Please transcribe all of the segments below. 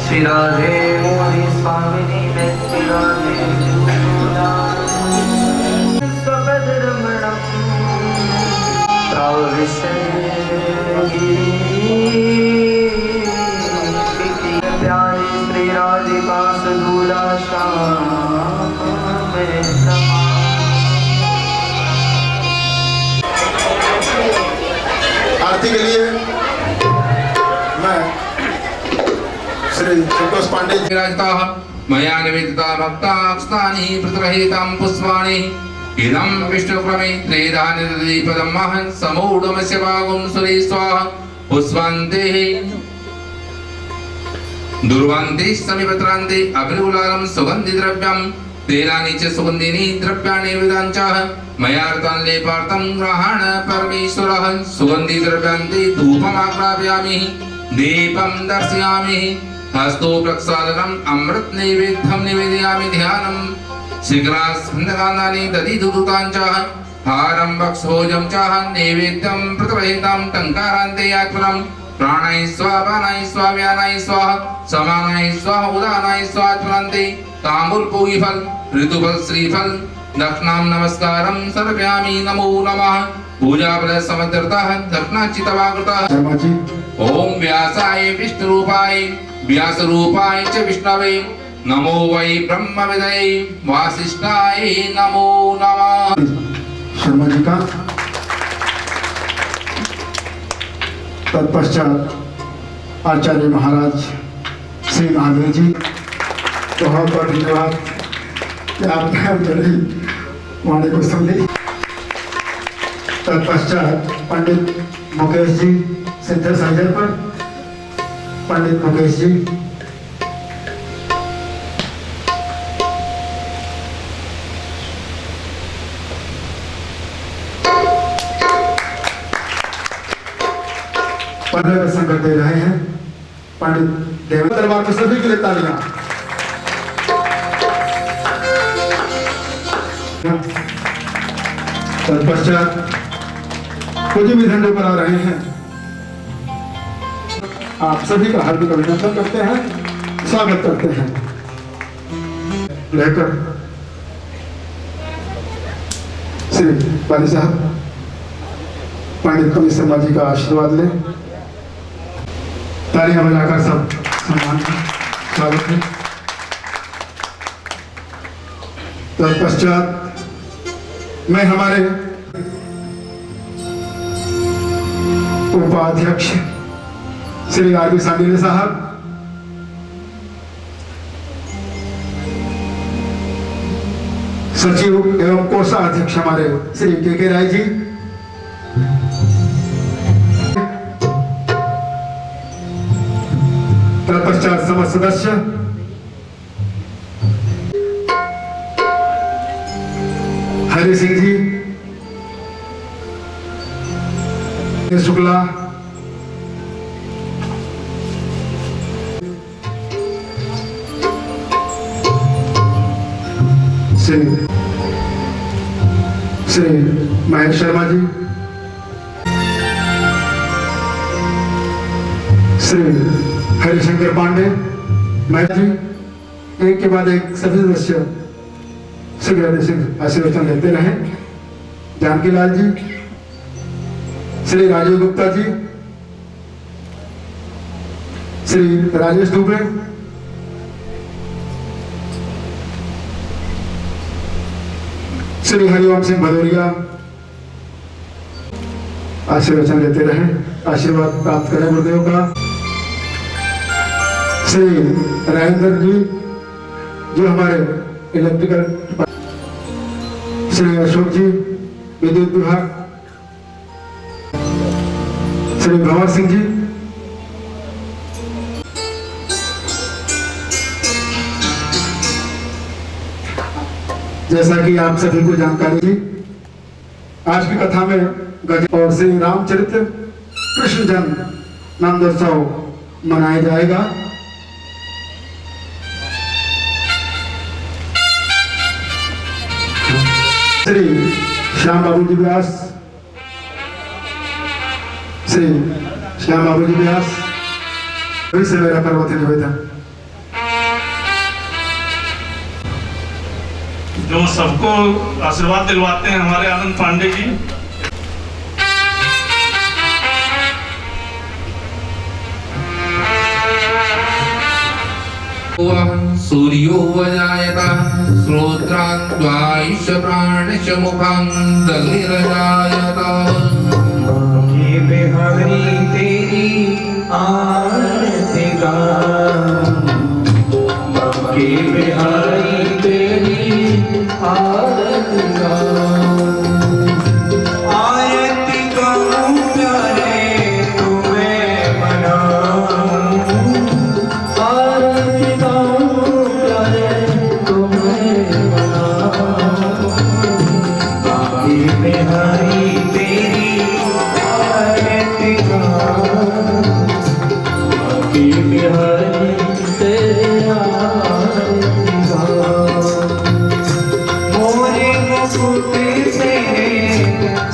श्री राधे मोहि स्वामिनी में श्री राधे सपद रमणम प्यारी श्री राधिका सधूला श्याम में समा। आरती के लिए मैं श्री संतोष पांडे विराजता मया निवेदिता भक्तास्तानि प्रतरहितां पुष्पाणि इदं विष्णुक्रमे त्रेधानि दीपदं महन् समूढमस्य भागं सुरे स्वाहा पुष्पान्ते दुर्वान्ते समीपत्रान्ते अग्निकुलालं सुगन्धिद्रव्यं तेलानि च सुगन्धिनी द्रव्याणि विदाञ्च मयार्तान् लेपार्थं ग्रहण परमेश्वरः सुगन्धिद्रव्यान्ते धूपमाग्रापयामि दीपं दर्शयामि हस्तो प्रक्षालनम् अमृत नैवेद्यं निवेदयामि ध्यानं शीघ्रास्कन्धकानानि दधिदुदुताञ्च हारं वक्षोजं च नैवेद्यं प्रतिरहितां टङ्कारान्ते यात्वरं प्राणाय स्वाहा पानाय स्वाहा व्यानाय स्वाहा समानाय स्वाहा उदानाय स्वाहा त्वरन्ते ताम्बूल पूगीफल ऋतुफल श्रीफल दक्षिणां नमस्कारं समर्पयामि नमो नमः पूजा फल समर्पितः दक्षिणाचितवाकृतः ओम व्यासाय विष्णुरूपाय व्यासरूपाय च विष्णवे नमो वै ब्रह्मविदये वासिष्ठाय नमो नमः। शर्मा जी का तत्पश्चात आचार्य महाराज श्री महादेव जी बहुत बहुत धन्यवाद कि आपने मेरी वाणी को सुनी। तत्पश्चात पंडित मुकेश जी सिद्धेश्वर पर पंडित मुकेश जी पंद्रह संकट दे रहे हैं। पंडित देवेंद्र दरबार में सभी के लिए तालियां। तत्पश्चात कुछ भी धंधे करा रहे हैं। आप सभी का हार्दिक अभिनंदन करते हैं, स्वागत करते हैं। लेकर श्री पाली साहब पंडित कवि शर्मा जी का आशीर्वाद लें। तालियां बजाकर सब सम्मान स्वागत है। तत्पश्चात मैं हमारे उपाध्यक्ष श्री आरबी सांडिले साहब, सचिव एवं कोषाध्यक्ष हमारे श्री के राय जी, तत्पश्चात समस्त सदस्य, हरि सिंह जी, शुक्ला, श्री महेश शर्मा जी, श्री हरिशंकर पांडे, महेश जी, एक के बाद एक सभी सदस्य श्री हरि सिंह आशीर्वचन लेते रहे। जानकी लाल जी, श्री राजीव गुप्ता जी, श्री राजेश दुबे, श्री हरिओम सिंह भदौरिया आशीर्वचन लेते रहे। आशीर्वाद प्राप्त करें गुरुदेव का। श्री राजेंद्र जी जो हमारे इलेक्ट्रिकल, श्री अशोक जी विद्युत विभाग, श्री भंवर सिंह जी, जैसा कि आप सभी को जानकारी थी, आज की कथा में गजब और श्री रामचरित्र कृष्ण जन्म नंदोत्सव मनाया जाएगा। श्री श्याम बाबू जी व्यास, श्री श्याम बाबू जी व्यास, वही से मेरा पर्वत निवेदन। जो सबको आशीर्वाद दिलवाते हैं हमारे आनंद पांडे जी। सूर्यो वजायत श्रोत्रान् द्वाइश प्राणश मुखं दलिरजायत। ये बिहारी तेरी आरती गाऊं, के बिहारी तेरी आरती गाऊं, आरती गाऊं प्यारे तुम्हें मनाऊं, आरती गाऊं प्यारे तुम्हें मनाऊं, बाकी बिहारी तेरी आरती गाऊं, बाकी बिहारी तेरी आरती गाऊं, मोरे मुकुट से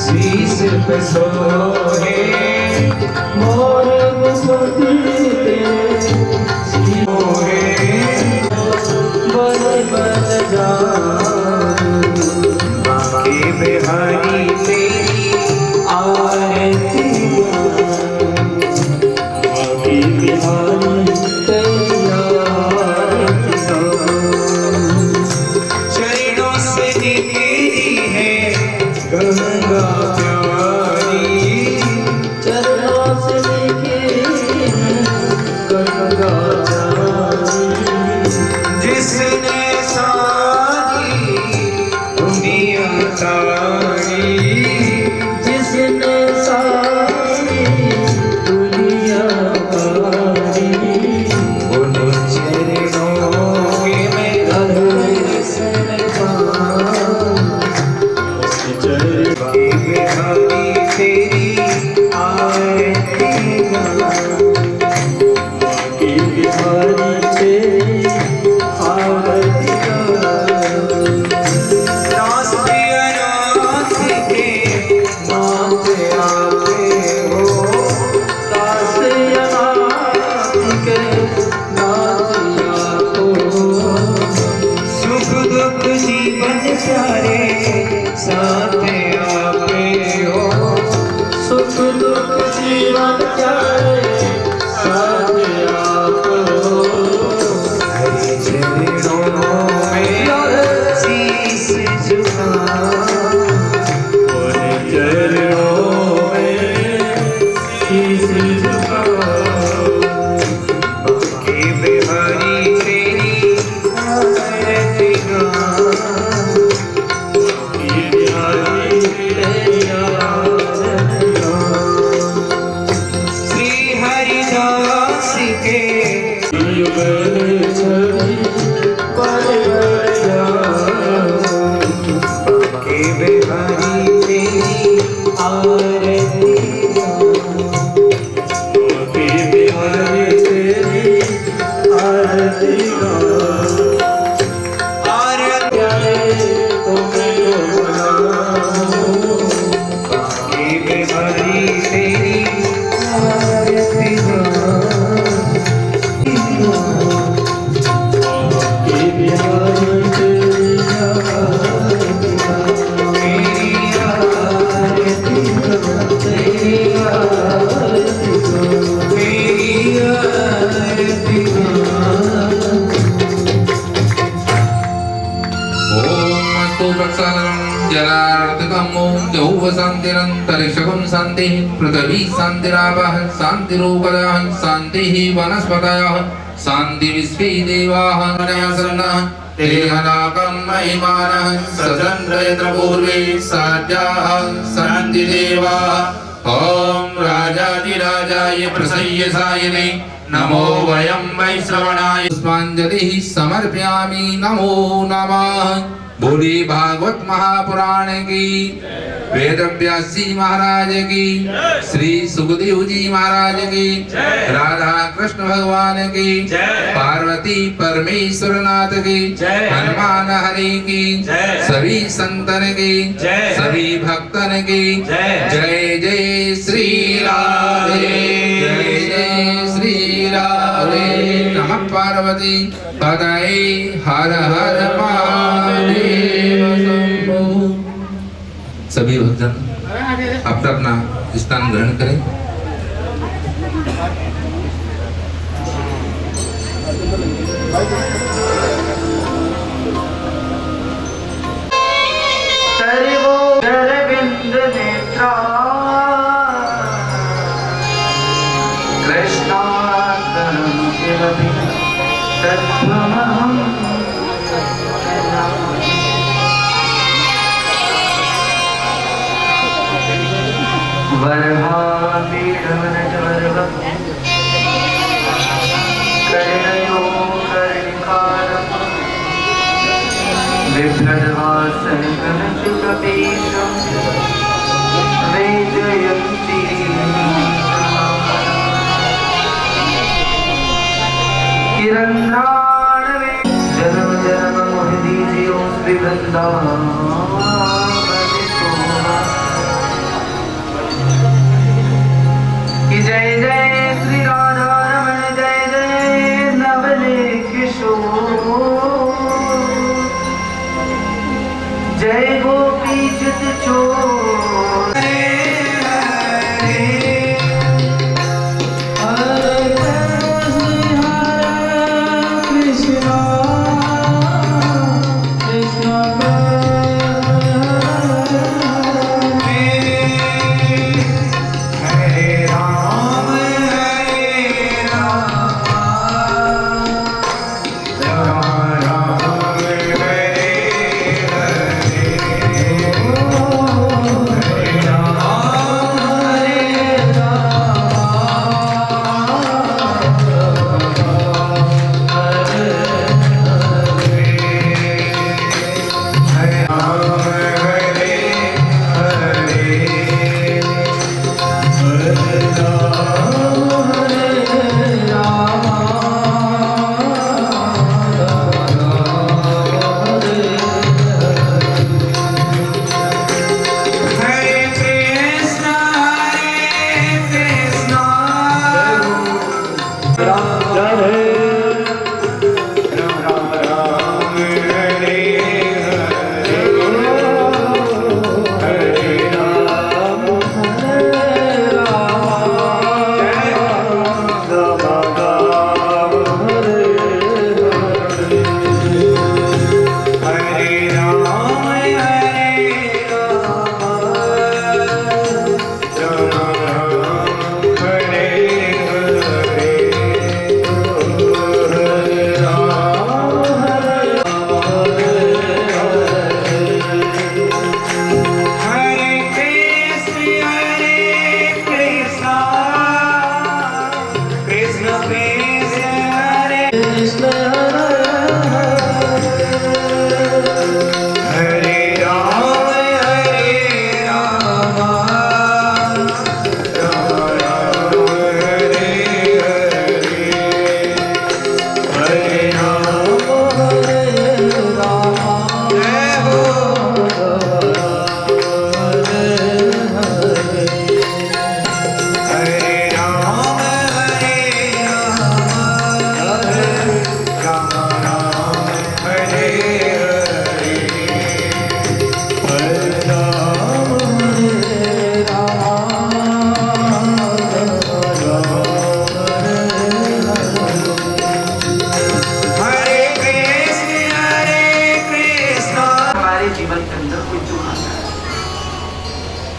शीश पे सोहे, मोरे मुकुट से सोहे, बन बन जाऊं, बाकी बिहारी तेरी आरती गाऊं, बाकी बिहारी तेरी आरती गाऊं, चरणों से निकली है गंगा प्यारी, चरणों से निकली है गंगा प्यारी, जिसने सारी दुनिया तारी, जिसने सारी दुनिया तारी, उन चरणों के मैं दर्शन पाऊं, बाकी बिहारी तेरी आरती गाऊं, बाकी बिहारी तेरी आरती गाऊं, राष्ट्रीय रास के माते आते हो, राष्ट्रीय रास के माते आते हो, सुख दुख जीवन प्यारे साथ आपे हो, सुख दुख जीवन प्यारे साथ आप हो, हरि चरणों में शीश झुकाऊं, हरि चरणों में शीश झुकाऊं, बाकी बिहारी तेरी आरती गाऊं, बाकी बिहारी तेरी आरती गाऊं, श्री हरिदास के युगल छवि पर जाऊं, बाकी बिहारी तेरी आरती गाऊं, बाकी बिहारी तेरी आरती गाऊं, आरती प्यारे तुम्हें मनाऊं, बाकी बिहारी तेरी आरती गाऊं, बाकी बिहारी तेरी आरती गाऊं, तेरी आरती गाऊं, तेरी आरती गाऊं, तेरी आरती गाऊं। ओम अस्तु प्रक्षालनं जलार्धकम् ओम देव शान्तिरन्तरिक्षं शान्तिः पृथिवी शान्तिरापः शान्तिरूपदः शान्तिः वनस्पतयः शान्ति विश्वे देवाः नरः तेहनाकं महिमानः सचन्द्र यत्र पूर्वे साध्याः सन्ति देवाः। ओम राजाधिराजाय प्रसय्यसायिने नमो वयं वै श्रवणाय पुष्पाञ्जलिः समर्पयामि नमो नमः। बोली भागवत महापुराण की, वेद व्यास जी महाराज की, श्री सुखदेव जी महाराज की, राधा कृष्ण भगवान की, पार्वती परमेश्वर नाथ की, हनुमान हरि की, सभी संतन की, सभी भक्तन की, जय जय श्री राधे, जय जय श्री राधे। नमः पार्वती पतये, हर हर महादेव शंभो। सभी भक्तजन अपना अपना स्थान ग्रहण करें। जन्म जन्म मोह दीजियो वृंदावन कि जय जय श्री राधा रमण, जय जय नवले किशोर, जय गोपी चित चोर।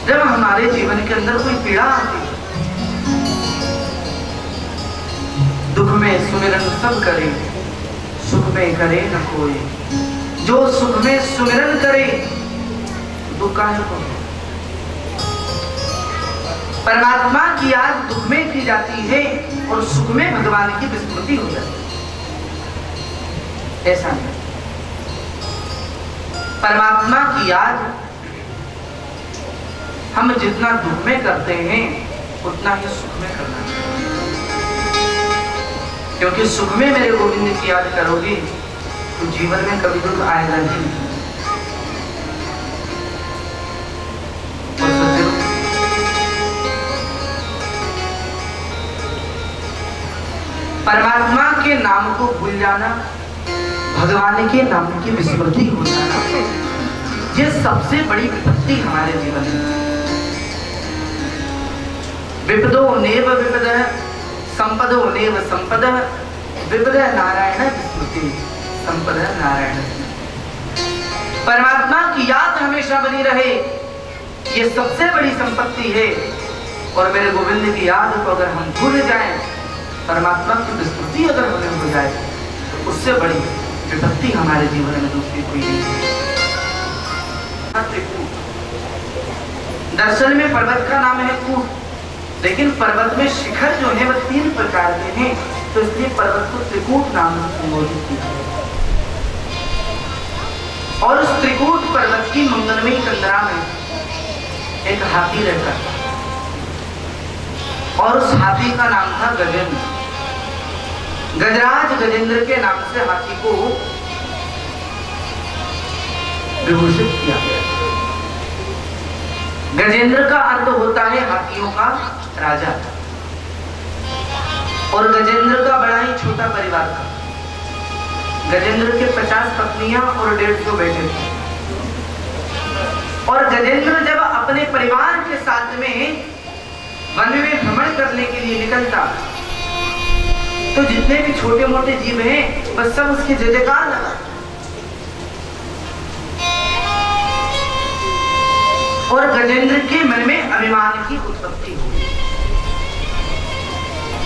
जब हमारे जीवन के अंदर कोई पीड़ा आती है, दुख में सुमिरन सब करे, सुख में करे न कोई। जो सुख में सुमिरन करे दुख काहे को। परमात्मा की याद दुख में की जाती है और सुख में भगवान की विस्मृति हो जाती है। ऐसा नहीं। परमात्मा की याद हम जितना दुख में करते हैं उतना ही सुख में करना चाहिए, क्योंकि सुख में मेरे गोविंद की याद करोगे तो जीवन में कभी दुख आएगा नहीं। परमात्मा के नाम को भूल जाना, भगवान के नाम की विस्मृति हो जाना, ये सबसे बड़ी विपत्ति हमारे जीवन में। विपदो नेव विपदः, संपदो नेव संपदः, विपदः नारायण विस्मृति, संपदः नारायण। परमात्मा की याद हमेशा बनी रहे, ये सबसे बड़ी संपत्ति है। और मेरे गोविंद की याद को अगर हम भूल जाएं, परमात्मा की विस्मृति अगर हमें हो जाए, तो उससे बड़ी विपत्ति हमारे जीवन में दूसरी कोई नहीं है। दरअसल में पर्वत का नाम है कूट, लेकिन पर्वत में शिखर जो है वह 3 प्रकार के हैं, तो इसलिए पर्वत को त्रिकूट नाम से संबोधित किया है। और उस त्रिकूट पर्वत की मंगलमयी कंदरा में एक हाथी रहता था, और उस हाथी का नाम था गजेंद्र। गजराज गजेंद्र के नाम से हाथी को विभूषित किया गया। गजेंद्र का अर्थ होता है हाथियों का राजा, और गजेंद्र का बड़ा ही छोटा परिवार था। गजेंद्र के 50 पत्नियां और 150 बेटे थे। और गजेंद्र जब अपने परिवार के साथ में वन में भ्रमण करने के लिए निकलता, तो जितने भी छोटे मोटे जीव हैं बस सब उसके जय जयकार लगा। और गजेंद्र के मन में अभिमान की उत्पत्ति हुई,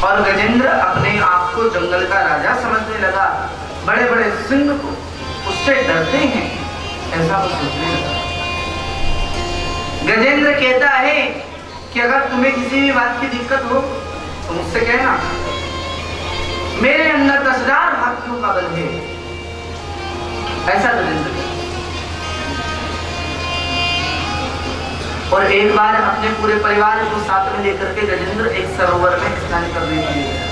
और गजेंद्र अपने आप को जंगल का राजा समझने लगा। बड़े बड़े सिंह को उससे डरते हैं, ऐसा वो सोचने लगा। गजेंद्र कहता है कि अगर तुम्हें किसी भी बात की दिक्कत हो तो मुझसे कहना, मेरे अंदर 10,000 हाथियों का बल है। ऐसा गजेंद्र। और एक बार अपने पूरे परिवार को साथ में लेकर के गजेंद्र एक सरोवर में स्नान करने के लिए गया।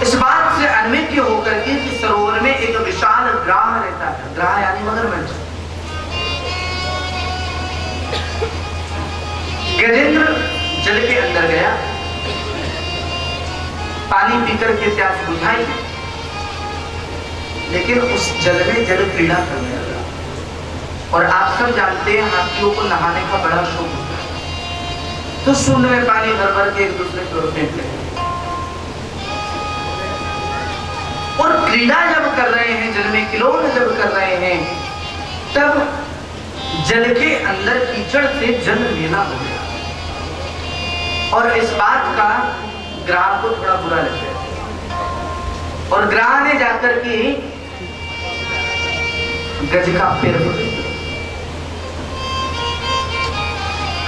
इस बात से अन्वित होकर के कि सरोवर में एक विशाल ग्राह रहता है। ग्राह यानी मगरमच्छ। गजेंद्र जल के अंदर गया, पानी पीकर के प्यास बुझाई, लेकिन उस जल में जल क्रीड़ा करने लगा। और आप सब जानते हैं हाथियों को नहाने का बड़ा शौक होता है, तो शून्य में पानी भर भर के एक दूसरे को फेंक लेते। और क्रीड़ा जब कर रहे हैं, जल में किलोल जब कर रहे हैं, तब जल के अंदर कीचड़ से जल नीला हो गया। और इस बात का ग्राह को थोड़ा बुरा लग गया, और ग्राह ने जाकर के गज का पैर पकड़ लिया।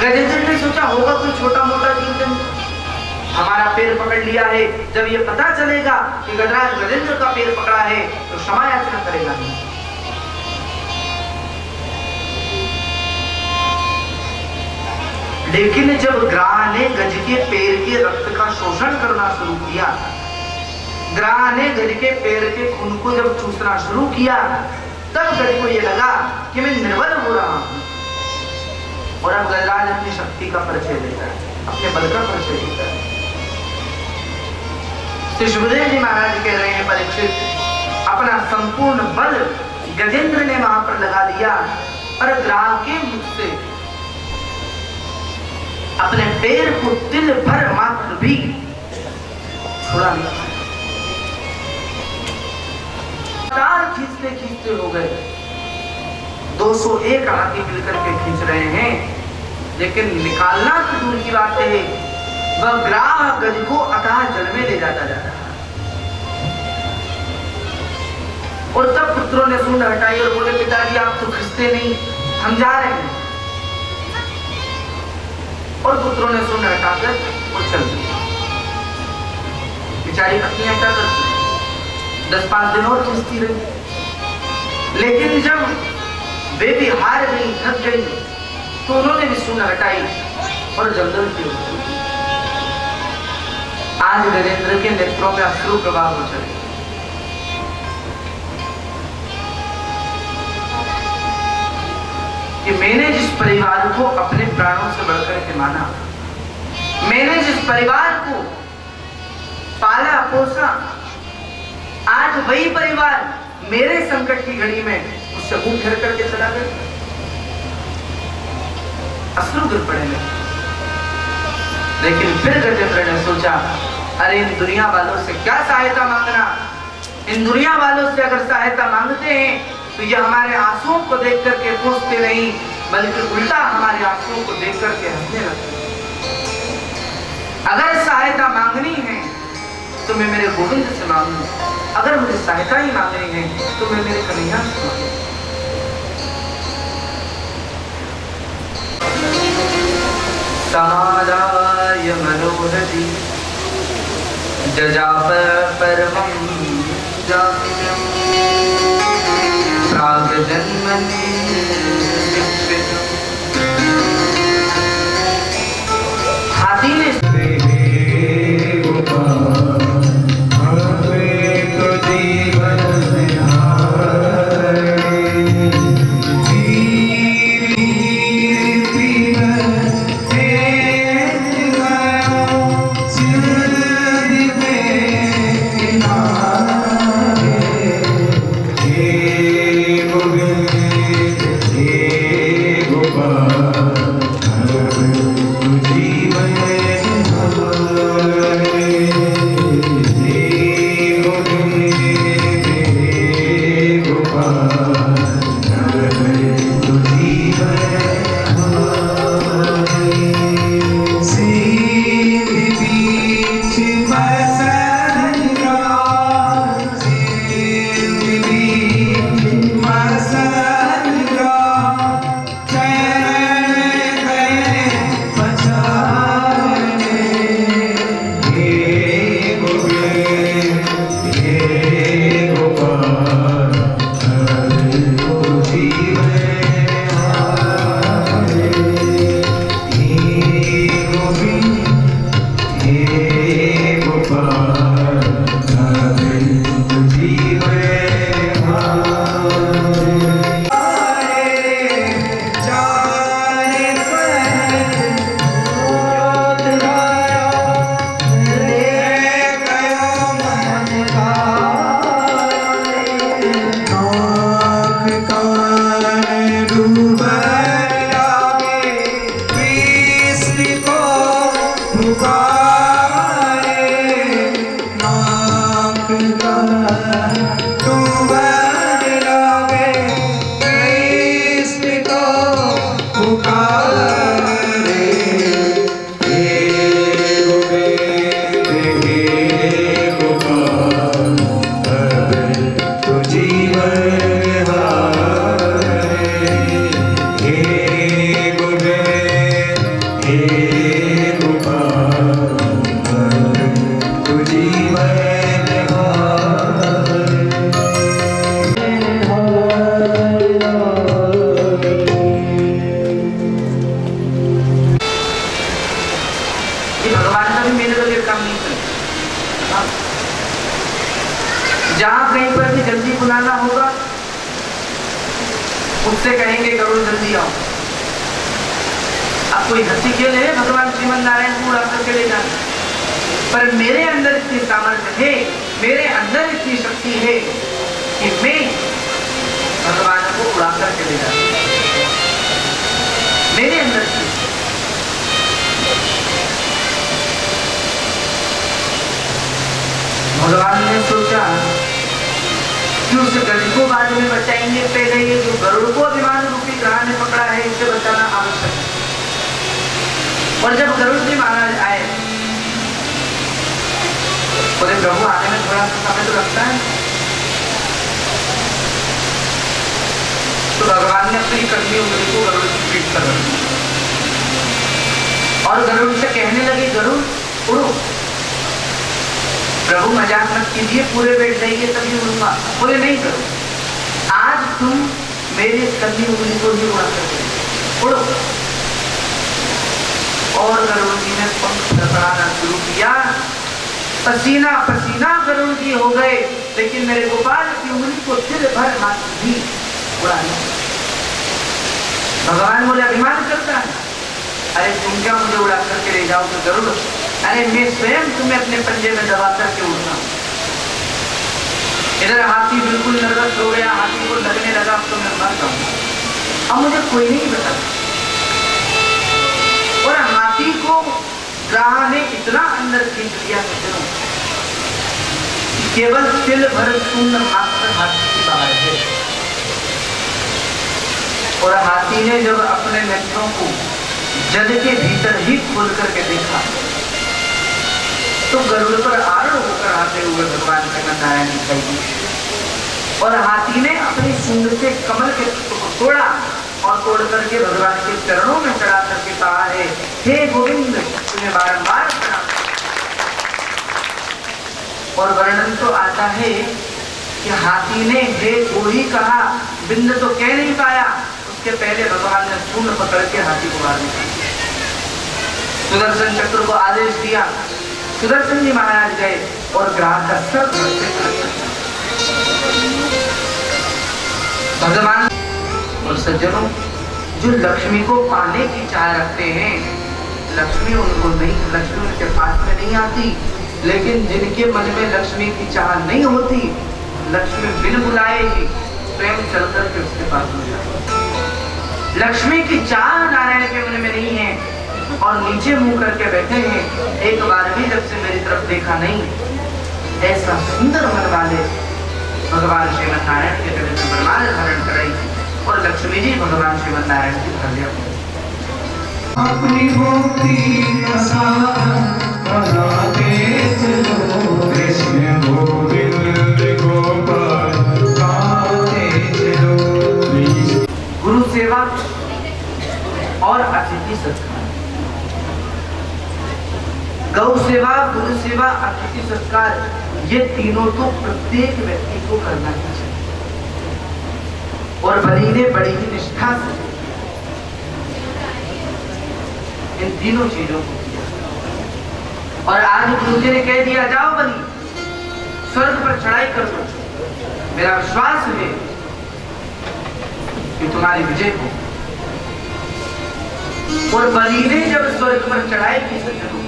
गजेंद्र ने सोचा होगा कोई छोटा मोटा जीव हमारा पैर पकड़ लिया है, जब ये पता चलेगा कि गजराज गजेंद्र का पैर पकड़ा है तो क्षमा याचना करेगा नहीं। लेकिन जब ग्राह ने गज के पैर के रक्त का शोषण करना शुरू किया, ग्राह ने गज के पैर के खून को जब चूसना शुरू किया, तब गज को ये लगा कि मैं निर्बल हो रहा हूं। और अब गजराज अपनी शक्ति का परिचय देता है, अपने बल का परिचय देता है। श्री सुखदेव जी महाराज कह रहे हैं, परीक्षित अपना संपूर्ण बल गजेंद्र ने वहां पर लगा दिया, और ग्राह के मुख से अपने पैर को तिल भर मात्र भी छुड़ा लिया। खींचते खींचते हो गए, 201 हाथी मिलकर के खींच रहे हैं, लेकिन निकालना तो दूर की बात है, वह ग्राह गज को अथाह जल में ले जाता जा रहा। और तब पुत्रों ने सूंड हटाई और बोले, पिताजी आप तो खींचते नहीं, हम जा रहे हैं। और पुत्रों ने सूंड हटाकर वो चल दी। बेचारी पत्नियां क्या करती, 10-5 दिन और खींचती रही। लेकिन जब वे भी हार गई, थक गई, तो उन्होंने भी सूंड हटाई और जंगल की ओर चली। आज नरेंद्र के नेत्रों में अश्रु प्रवाह हो चले। कि मैंने जिस परिवार को अपने प्राणों से बढ़कर के माना, मैंने जिस परिवार को पाला पोसा, आज वही परिवार मेरे संकट की घड़ी में उससे मुंह फेर करके चला गया। अश्रु गिर पड़े लगे। लेकिन फिर गजेंद्र ने सोचा, अरे इन दुनिया वालों से क्या सहायता मांगना, इन दुनिया वालों से अगर सहायता मांगते हैं तो ये हमारे आंसुओं को देख करके पूछते नहीं, बल्कि उल्टा हमारे आंसुओं को देख करके हंसने लगते। अगर सहायता मांगनी है तो मैं मेरे गोविंद से मांगू, अगर मुझे सहायता ही मांगनी है तो मैं मेरे कन्हैया से मांगू। समादाय मनोहरि जजाप परमं जाम्यं प्राग जन्मनि विश्वितं। हाथी ने जहां कहीं पर भी जल्दी बुलाना होगा उससे कहेंगे गरुड़ जल्दी आओ। अब कोई हंसी खेल है भगवान श्रीमन नारायण को उड़ा करके ले जाना, पर मेरे अंदर इतनी सामर्थ्य है, मेरे अंदर इतनी शक्ति है कि मैं भगवान को उड़ा करके ले जाता। मेरे अंदर भगवान ने सोचा कि उस गज को बाद में बचाएंगे, पहले ये जो गरुड़ को अभिमान रूपी ग्रह ने पकड़ा है इसे बचाना आवश्यक है। और जब गरुड़ जी महाराज आए, बोले प्रभु आने में थोड़ा सा समय तो लगता है, तो भगवान ने अपनी कर्मी उंगली को गरुड़ की पीठ पर रखा और गरुड़ से कहने लगे, गरुड़ उड़ो। प्रभु मजाक मत कीजिए, पूरे बैठ जाइए तभी उड़ूंगा। बोले नहीं करो, आज तुम मेरी कन्नी उंगली को ही उड़ा करके उड़ो। और गरुड़ जी ने पंख फड़फड़ाना शुरू किया। पसीना पसीना गरुड़ जी हो गए, लेकिन मेरे गोपाल की उंगली को सिर भर हाथ भी उड़ा नहीं। भगवान बोले अभिमान करता है, अरे तुम क्या मुझे उड़ा करके ले जाओगे गरुड़? अरे मैं स्वयं तुम्हें अपने पंजे में दबा करके उड़ता हूं। इधर हाथी बिल्कुल नर्वस हो गया, हाथी को लगने लगा अब तो मैं मर जाऊंगा, अब मुझे कोई नहीं बता। और हाथी को ग्राह ने इतना अंदर खींच लिया केवल तिल भर शून्य मात्र हाथी की बाहर है। और हाथी ने जब अपने नेत्रों को जल के भीतर ही खोल करके देखा तो गरुड़ पर आरूढ़ होकर आते हुए भगवान नारायण दिखाई दिए। और हाथी ने अपनी सूंड से कमल के पुष्प को तोड़ा और तोड़ करके भगवान के चरणों में चढ़ा करके कहा है, हे गोविंद तुम्हें बारंबार प्रणाम। और वर्णन तो आता है कि हाथी ने हे गोही कहा, बिंद तो कह नहीं पाया, उसके पहले भगवान ने सूंड पकड़ के हाथी को मार दिया। सुदर्शन चक्र को आदेश दिया, सुदर्शन जी महाराज गए और ग्राह का सर भगवान। और सज्जनों, जो लक्ष्मी को पाने की चाह रखते हैं, लक्ष्मी उनको नहीं, लक्ष्मी उनके पास में नहीं आती। लेकिन जिनके मन में लक्ष्मी की चाह नहीं होती, लक्ष्मी बिन बुलाए ही स्वयं चल करके उसके पास में जाती। लक्ष्मी की चाह नारायण के मन में नहीं है और नीचे मुंह करके बैठे हैं, एक बार भी जब से मेरी तरफ देखा नहीं। ऐसा सुंदर मन वाले भगवान श्रीमन नारायण के गले में वरमाला धारण कराई और लक्ष्मी जी भगवान श्रीमन नारायण की धर लिया। अपनी भक्ति का साधन बनाते चलो, कृष्ण गोविंद गोपाल गाते चलो। गुरु सेवा और अतिथि सत्कार, गौ सेवा, गुरु सेवा, अतिथि सत्कार, ये तीनों तो प्रत्येक व्यक्ति को करना चाहिए। और बलि ने बड़ी ही निष्ठा से इन तीनों चीजों को किया। और आज गुरु जी ने कह दिया, जाओ बलि स्वर्ग पर चढ़ाई कर दो, मेरा विश्वास है कि तुम्हारी विजय हो। और बलि ने जब स्वर्ग पर चढ़ाई की सज्जनों,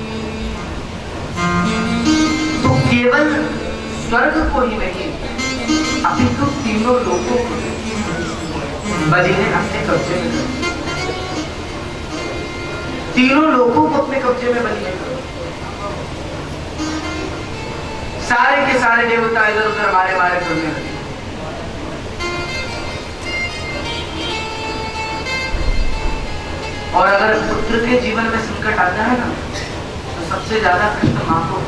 तो केवल स्वर्ग को ही नहीं अपितु तीनों लोगों को बलि ने अपने कब्जे में कर, तीनों लोगों को अपने कब्जे में बलि ने कर। सारे के सारे देवता इधर उधर मारे मारे करने लगे। और अगर पुत्र के जीवन में संकट आता है ना, तो सबसे ज्यादा कष्ट मां को।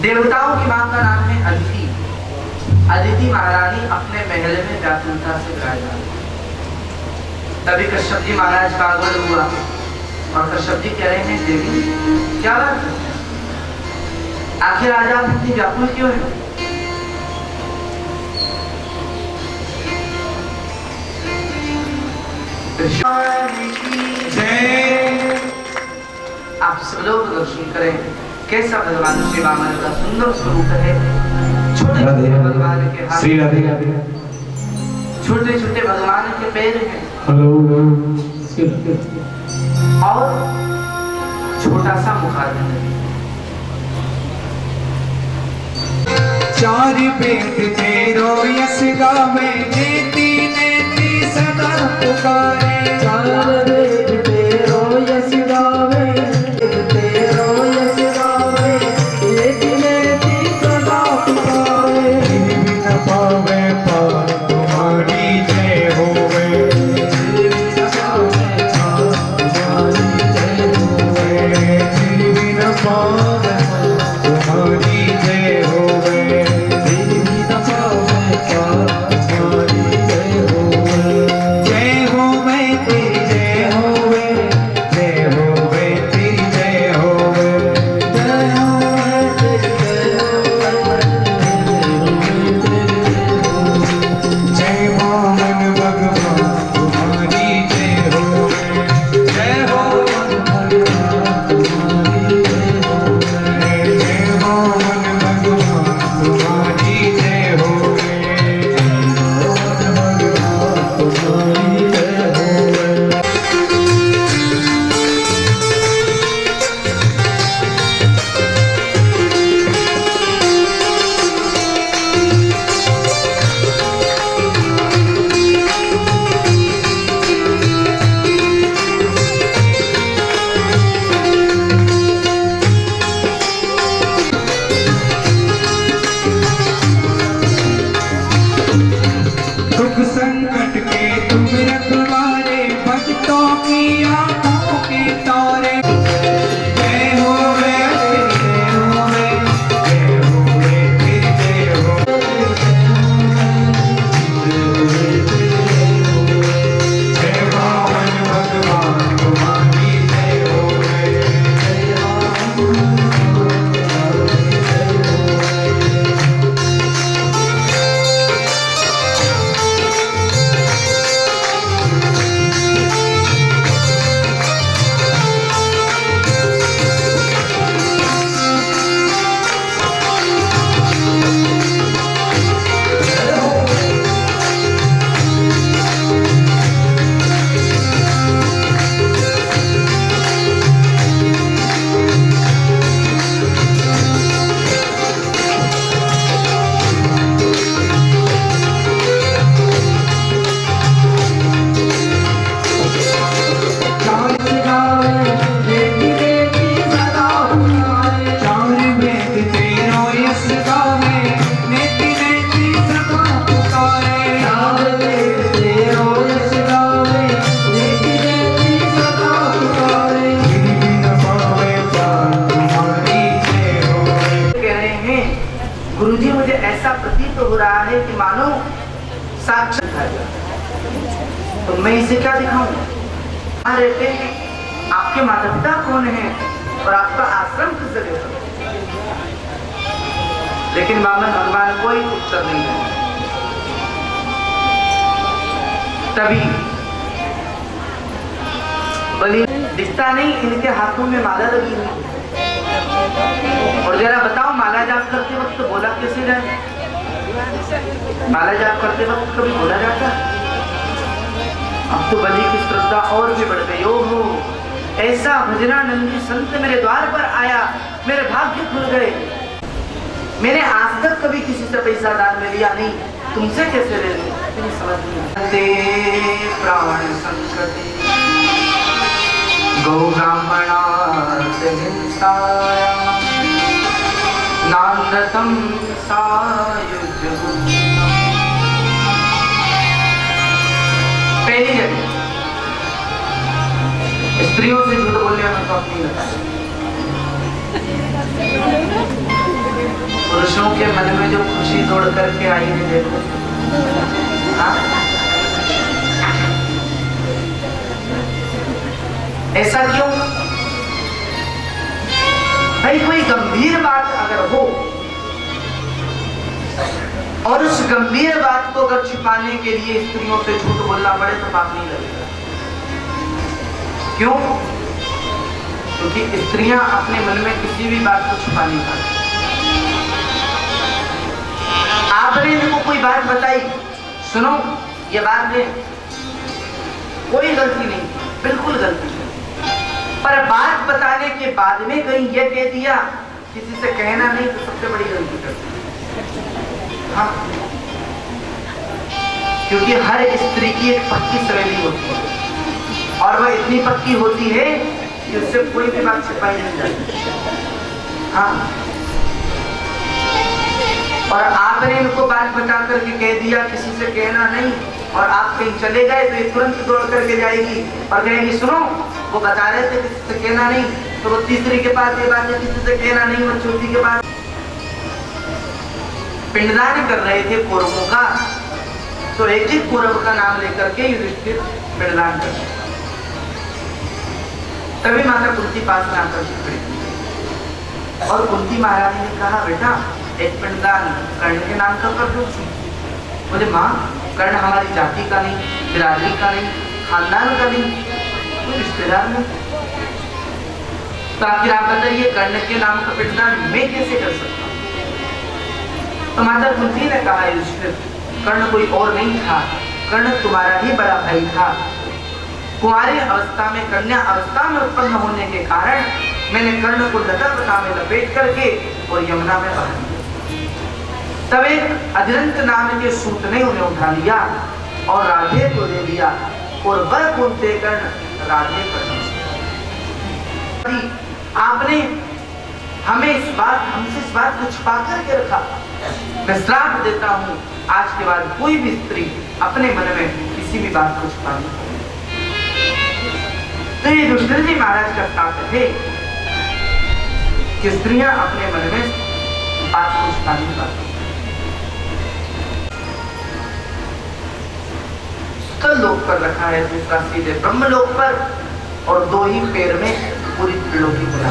देवताओं की मां का नाम है अदिति। अदिति महारानी अपने महल में व्याकुलता से विराजमान। तभी कश्यप जी महाराज का आगमन हुआ और कश्यप जी कह रहे हैं, देवी क्या बात है, आखिर आज आप इतनी व्याकुल क्यों है? आप सब लोग दर्शन करें कैसा भगवान श्री वामन का सुंदर स्वरूप है। छोटे छोटे भगवान के हाथ, श्री राधे राधे, छोटे छोटे भगवान के पैर हैं और छोटा सा मुखारविंद है। चार वेद तेरो यश गावे, नेति नेति सदा पुकारे। चार वेद तेरो यश गावे, तेरो यश गावे, नेति नेति सदा पुकारे। बिन पावे पार तुम्हारी जय होवे, बिन पावे पार तुम्हारी जय होवे, बिन पावे तुम्हारी जय होवे। जय हो मैं प्रतीत हो रहा है कि मानो साक्षात है। तो मैं इसे क्या दिखाऊं? कहाँ रहते हैं, आपके माता पिता कौन है और आपका आश्रम किस जगह पर? लेकिन वामन भगवान कोई उत्तर नहीं है। तभी बलि दिखता नहीं, इनके हाथों में माला लगी हुई। और जरा बताओ, माला जाप करते वक्त बोला कैसे जाए? माला जाप करते वक्त कभी बोला जाता? अब तो बलि की श्रद्धा और भी बढ़ गई। हो ऐसा भजनानंदी संत मेरे द्वार पर आया, मेरे भाग्य खुल गए। मैंने आज तक कभी किसी से पैसा दान में लिया नहीं, तुमसे कैसे ले लूं? समझ नहीं। प्राण संकटे गौ ब्राह्मणार्थ हिंसाया नानृतं सायुज्य गुणम्। पहली जगह स्त्रियों से झूठ बोलने में तो नहीं लगता। पुरुषों के मन में जो खुशी दौड़ करके आई है, देखो। ऐसा क्यों? भाई कोई गंभीर बात अगर हो और उस गंभीर बात को अगर छिपाने के लिए स्त्रियों से झूठ बोलना पड़े तो पाप नहीं लगेगा। क्यों? क्योंकि स्त्रियां अपने मन में किसी भी बात को छुपा नहीं पाती। आपने इनको कोई बात बताई, सुनो ये बात है, कोई गलती नहीं, बिल्कुल गलती नहीं, पर बात बताने के बाद में कहीं यह कह दिया किसी से कहना नहीं, तो सबसे बड़ी गलती करती है। हाँ, क्योंकि हर स्त्री की एक पक्की सहेली होती है और वह इतनी पक्की होती है कि उससे कोई भी बात छिपाई नहीं जाती। हाँ, और आपने इनको बात बता करके कह दिया किसी से कहना नहीं, और आप कहीं चले गए तो ये तुरंत दौड़ करके जाएगी और कहेगी सुनो वो बता रहे थे किसी से कहना नहीं, तो वो तीसरी के पास ये बात है किसी से कहना नहीं, वो चौथी के पास पिंडदान कर रहे थे कौरवों का, तो एक ही कौरव का नाम लेकर के युधिष्ठिर पिंडदान कर रहे। तभी माता कुंती पास में आकर खड़ी और कुंती महारानी ने कहा बेटा एक पिंडदान कर्ण के नाम का कर दो। बोले माँ कर्ण हमारी जाति का नहीं, बिरादरी का नहीं, खानदान का नहीं, कोई रिश्तेदार नहीं, तो आखिर आप बताइए कर्ण के नाम का पिंडदान मैं कैसे कर सकता हूँ? तो माता कुंती ने कहा युधिष्ठिर कर्ण कोई और नहीं था, कर्ण तुम्हारा ही बड़ा भाई था। कुंवारी अवस्था में, कन्या अवस्था में उत्पन्न होने के कारण मैंने कर्ण को लता पता में लपेट करके और यमुना में बहा दिया। तब एक अधिरंत नाम के सूत ने उन्हें उठा लिया और राधे को ले लिया और वह कुंते कर्ण राधे पर। आपने हमसे इस बात को छुपा करके रखा। मैं श्राप देता हूँ आज के बाद कोई भी स्त्री अपने मन में किसी भी बात को छुपा नहीं। तो ये युधिष्ठिर जी महाराज का श्राप थे कि स्त्रियां अपने मन में बात को छुपा नहीं पाती। कल लोक पर रखा है, दूसरा सीधे ब्रह्मलोक पर, और दो ही पैर में पूरी त्रिलोकी बना।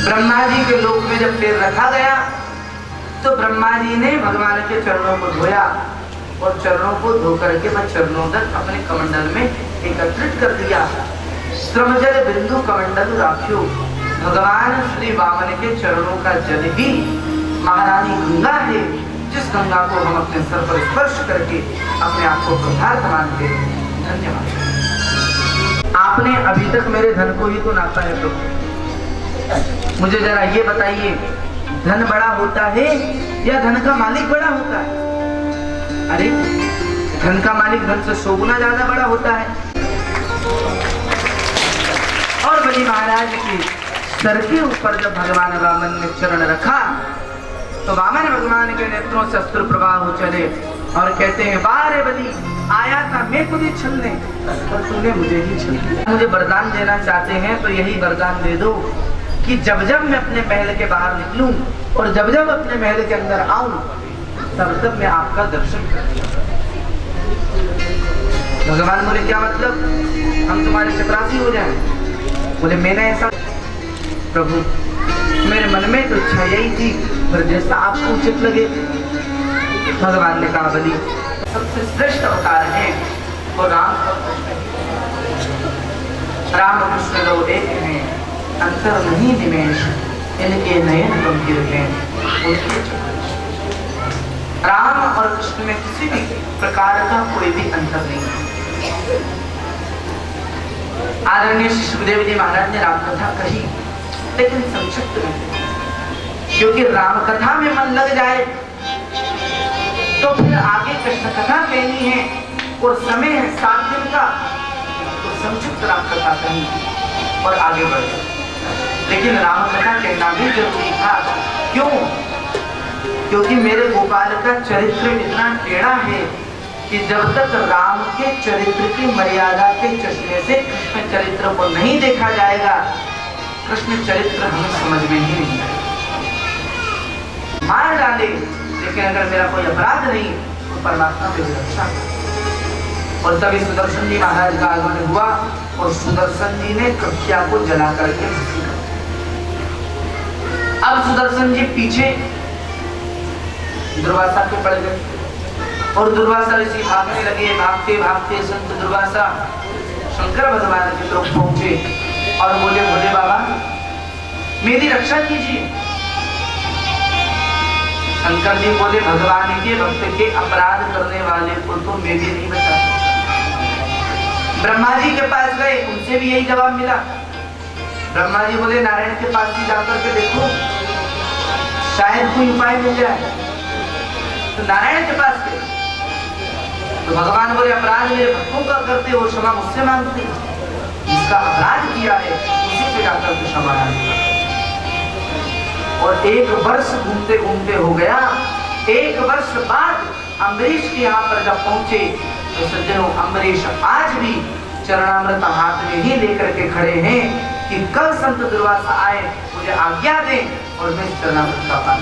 ब्रह्मा जी के लोक में जब पैर रखा गया तो ब्रह्मा जी ने भगवान के चरणों को धोया और चरणों को धो करके वह चरणों तक अपने कमंडल में एकत्रित कर दिया। श्रमजल बिंदु कमंडल राख्यो, भगवान श्री वामन के चरणों का जल ही महारानी गंगा है, जिस गंगा को हम अपने सर पर स्पर्श करके अपने आप को कृतार्थ मानते हैं। धन्यवाद। आपने अभी तक मेरे धन को ही तो नापा है प्रभु, मुझे जरा ये बताइए धन बड़ा होता है या धन का मालिक बड़ा होता है? अरे धन का मालिक धन से 100 गुना ज्यादा बड़ा होता है। और बलि महाराज की सर के ऊपर जब भगवान वामन ने चरण रखा तो वामन भगवान के नेत्रों से अश्रु प्रवाह हो चले और कहते हैं बारे बलि आया था मैं तुझे छलने, पर तूने मुझे ही छल दिया। मुझे वरदान देना चाहते हैं तो यही वरदान दे दो कि जब जब मैं अपने महल के बाहर निकलूं और जब जब अपने महल के अंदर आऊं तब तब मैं आपका दर्शन करूंगा। भगवान बोले क्या मतलब, हम तुम्हारे चपरासी हो जाएं? बोले मैंने ऐसा, प्रभु मेरे मन में तो इच्छा यही थी, पर जैसा आपको उचित लगे। भगवान ने कहा बलि सबसे श्रेष्ठ अवतार है वो राम कृष्ण दो एक हैं, अंतर नहीं निमेश, इनके नयन गंभीर हैं। राम और कृष्ण में किसी भी प्रकार का कोई भी अंतर नहीं है। आदरणीय सुखदेव जी महाराज ने राम कथा कही, लेकिन संक्षिप्त में, क्योंकि राम कथा में मन लग जाए तो फिर आगे कृष्ण कथा कहनी है और समय है 7 दिन का, तो संक्षिप्त राम कथा कही और आगे बढ़ गए। लेकिन राम कथा कहना भी जरूरी था। क्यों? क्योंकि मेरे गोपाल का चरित्र इतना टेढ़ा है कि जब तक राम के चरित्र की मर्यादा के चश्मे से कृष्ण चरित्र को नहीं देखा जाएगा, कृष्ण चरित्र हमें समझ में ही नहीं आएगा। मार डाले, लेकिन अगर मेरा कोई अपराध नहीं तो परमात्मा मेरी रक्षा करे। और तभी सुदर्शन जी महाराज का आगमन हुआ और सुदर्शन जी ने कक्षा को जला करके, अब सुदर्शन जी पीछे दुर्वासा के पड़ गए और दुर्वासा ऋषि भागने लगे। भागते भागते संत दुर्वासा शंकर भगवान की तरफ पहुंचे और बोले भोले बाबा मेरी रक्षा कीजिए। शंकर जी बोले भगवान के भक्त के अपराध करने वाले को तो मैं भी नहीं बता। ब्रह्मा जी के पास गए, उनसे भी यही जवाब मिला। ब्रह्मा जी बोले नारायण के पास ही जाकर के देखो, शायद कोई उपाय मिल जाए। तो नारायण के पास गए तो भगवान बोले अपराध मेरे भक्तों का करते हो, क्षमा मुझसे मांगते हो, जिसका अपराध किया है उसी से जाकर के क्षमा मांगते। और 1 वर्ष घूमते घूमते हो गया। 1 वर्ष बाद अम्बरीश के यहाँ पर जब पहुंचे तो सज्जनों अम्बरीश आज भी चरणामृत हाथ में ही लेकर के खड़े हैं कि कल संत दुर्वासा आए, मुझे आज्ञा दें और मैं चरणामृत का पान।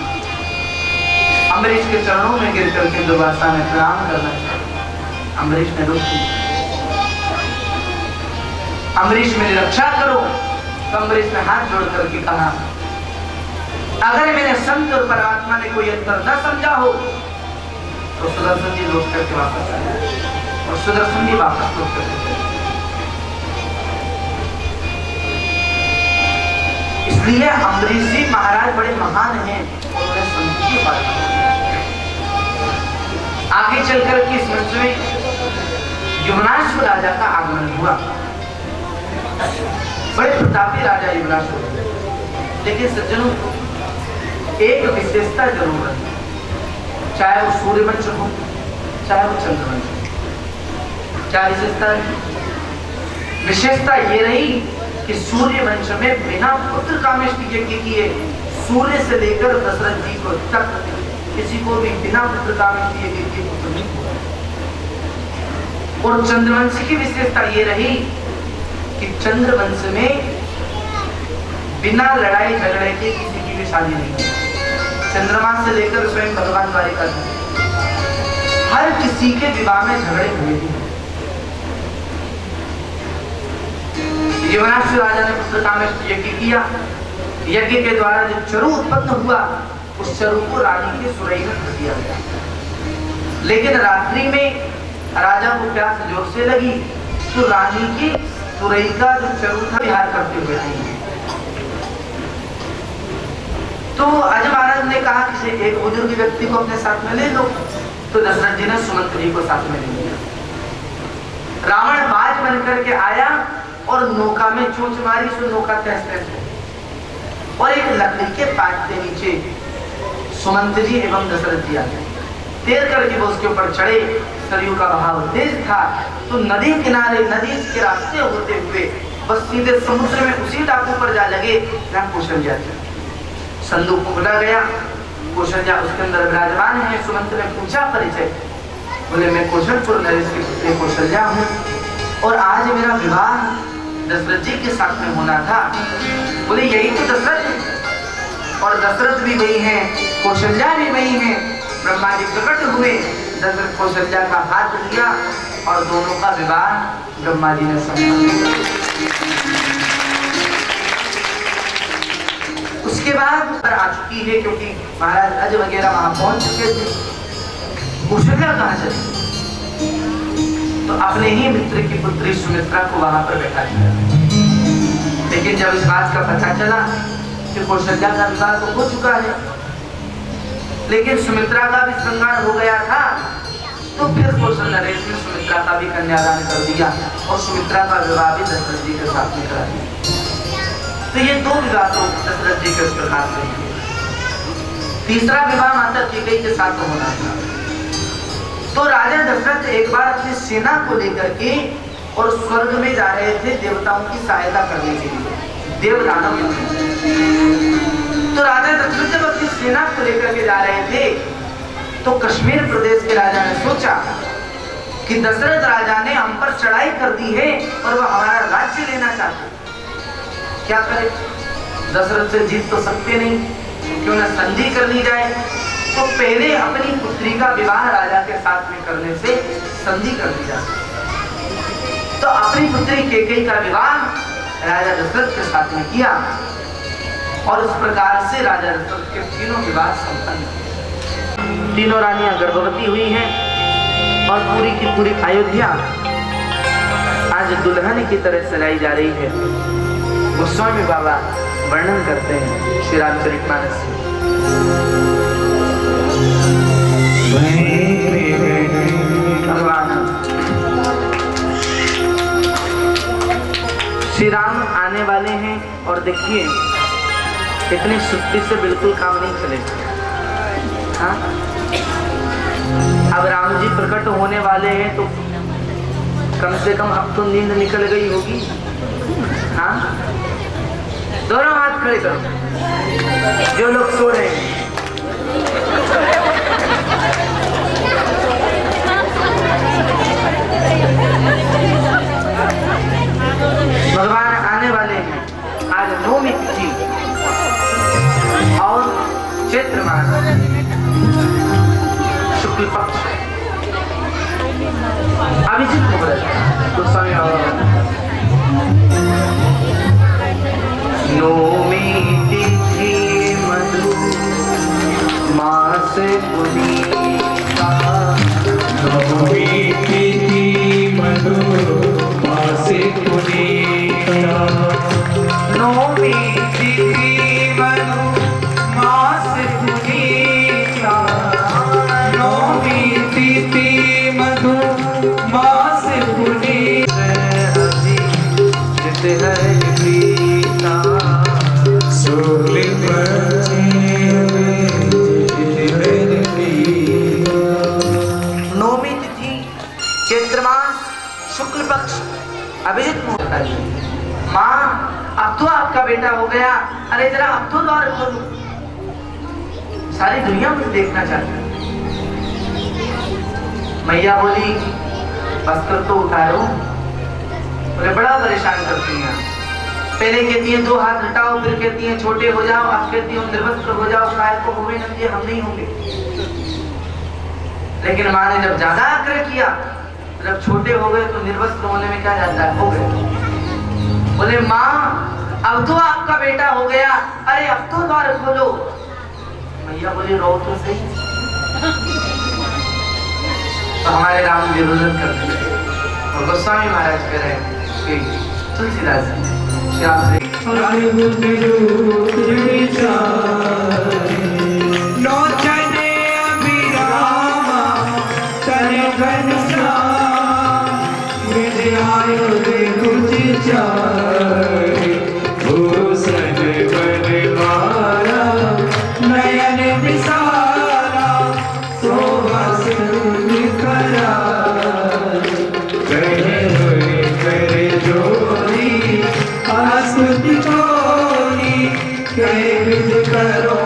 अम्बरीश के चरणों में गिर करके दुर्वासा ने प्रणाम करना चाहिए। अम्बरीश ने रुक अम्बरीश मेरी रक्षा करो। तो अम्बरीश ने हाथ जोड़ करके कहा अगर मेरे संत और परमात्मा ने कोई अंतर न समझा हो तो सुदर्शन जी लौट करके वापस आए और सुदर्शन जी वापस लौट करके। इसलिए अम्बरीश जी महाराज बड़े महान हैं, उन्होंने संत की बात की। आगे चलकर के इस मंच में युवनाश्व राजा का आगमन हुआ। बड़े प्रतापी राजा युवनाश्व, लेकिन सज्जनों एक विशेषता जरूर है, चाहे वो सूर्यवंश हो चाहे वो चंद्रवंश हो। क्या विशेषता है? विशेषता ये रही कि सूर्यवंश में बिना पुत्र कामेष्टि यज्ञ किए सूर्य से लेकर दशरथ जी को तक किसी को भी बिना पुत्र कामेष्टि यज्ञ किए पुत्र नहीं हुआ। और चंद्रवंश की विशेषता ये रही कि चंद्रवंश में बिना लड़ाई झगड़े के किसी की भी शादी नहीं हुई। चंद्रमा से लेकर स्वयं भगवान द्वारिका हर किसी के विवाह में झगड़े हुए थे। युवनाश्व राजा ने पुत्र कामेष्टि यज्ञ किया। यज्ञ के द्वारा जो चरु उत्पन्न हुआ उस चरु को रानी के सुरई में धर दिया गया। लेकिन रात्रि में राजा को प्यास जोर से लगी तो रानी की सुरई का जो चरु था विहार करते हुए आई। तो अज महाराज ने कहा कि एक बुजुर्ग व्यक्ति को अपने साथ में ले लो। तो दशरथ जी ने सुमंत जी को साथ में ले लिया। रावण बाज बनकर के आया और नौका में चोंच मारी, सो नौका तहस-तहस हो। और एक लकड़ी के पाट के नीचे सुमंत जी एवं दशरथ जी आ गए। तैर करके वो उसके ऊपर चढ़े। सरयू का बहाव तेज था तो नदी किनारे नदी के रास्ते होते हुए बस सीधे समुद्र में उसी टापू पर जा लगे जहाँ कौशल्या थे। संदूक खुला गया, कौशल्या उसके अंदर विराजमान है। सुमंत ने पूछा परिचय, बोले मैं कौशलपुर नरेश की पुत्री कौशल्या हूँ और आज मेरा विवाह दशरथ जी के साथ में होना था। बोले यही तो दशरथ, और दशरथ भी वही हैं, कौशल्या भी वही हैं। ब्रह्मा जी प्रकट हुए, दशरथ कौशल्या का हाथ लिया और दोनों का विवाह ब्रह्मा जी ने संपन्न किया। उसके बाद पर आ चुकी है, क्योंकि महाराज अज वगैरह वहां पहुंच चुके थे। कौशल्या कहाँ चली? तो अपने ही मित्र की पुत्री सुमित्रा को वहां पर बैठा दिया। लेकिन जब इस बात का पता चला कि कौशल्या का विवाह तो हो चुका है, लेकिन सुमित्रा का भी श्रृंगार हो गया था, तो फिर कौशल नरेश ने सुमित्रा का भी कन्यादान कर दिया और सुमित्रा का विवाह भी दशरथ जी के साथ में करा दिया। तो ये दो विवाह तो दशरथ जी के इस प्रकार से। तीसरा विवाह माता कैकेयी के साथ होना था। तो राजा दशरथ एक बार अपनी सेना को लेकर के और स्वर्ग में जा रहे थे देवताओं की सहायता करने के लिए, देवदानव। तो राजा दशरथ जब अपनी सेना को लेकर के जा रहे थे, तो कश्मीर प्रदेश के राजा ने सोचा कि दशरथ राजा ने हम पर चढ़ाई कर दी है और वह हमारा राज्य लेना चाहते, क्या करे? दशरथ से जीत तो सकते नहीं, क्यों ना संधि कर ली जाए। तो पहले अपनी पुत्री का विवाह राजा के साथ में करने से संधि कर दी जाए। तो अपनी पुत्री कैकेयी का विवाह राजा दशरथ के साथ में किया और इस प्रकार से राजा दशरथ के तीनों विवाह संपन्न। तीनों रानियां गर्भवती हुई हैं और पूरी की पूरी अयोध्या आज दुल्हन की तरह सजाई जा रही है। गोस्वामी बाबा वर्णन करते हैं श्री रामचरितमानस में। श्री राम आने वाले हैं और देखिए इतनी सुस्ती से बिल्कुल काम नहीं चलेगा। हाँ? अब राम जी प्रकट होने वाले हैं तो कम से कम अब तो नींद निकल गई होगी। हाँ? दोनों हाथ खड़े करो जो लोग सो रहे हैं। भगवान आने वाले हैं। आज नवमी तिथि और चैत्र मास शुक्ल पक्ष अभिजीत मुहूर्त गोस्वामी नवमी तिथि मधु मास पुनीता। नवमी तिथि मधु मास पुनीता। नवमी तिथि मधु मास पुनीता। नवमी तिथि मधु मास पुनीता। जित है प्रीता शुक्ल पक्ष नवमी तिथि चैत्र मास शुक्ल पक्ष अभिजीत मुहूर्त। माँ अब तो आपका बेटा हो गया, अरे जरा अब तो द्वार खोलो, सारी दुनिया मुझे देखना चाहती है। मैया बोली वस्त्र तो उतारो, बोले बड़ा परेशान करती हैं। पहले कहती हैं 2 हाथ हटाओ, फिर कहती हैं छोटे हो जाओ, अब कहती हूँ निर्वस्त्र हो जाओ, काय को होवे नंगे हम नहीं होंगे। लेकिन माँ ने जब ज्यादा आग्रह किया, जब छोटे हो गए तो निर्वस्त्र होने में क्या जाता है, हो गए। बोले माँ अब तो आपका बेटा हो गया, अरे अब तो द्वार खोलो। मैया बोली रो तो सही। तो हमारे राम जी रुदन करते थे और गोस्वामी महाराज कह रहे कि तुलसीदास श्याम भूषण बनवारा नयन विसारा शोभा निखरा करे जोरी आस्तुति कोरी करो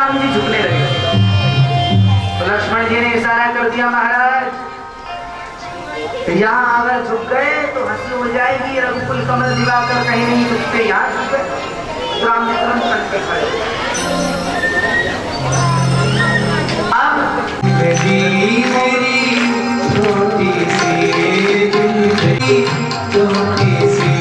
राम जी झुकने लगे। तो लक्ष्मण जी ने इशारा कर दिया, महाराज यहाँ अगर झुक गए तो हंसी हो जाएगी, रघुकुल कमल दिवाकर कहीं नहीं झुकते, यहाँ झुक गए। तो राम जी तुरंत पलट के खड़े। अब मेरी छोटी सी जिंदगी, छोटी सी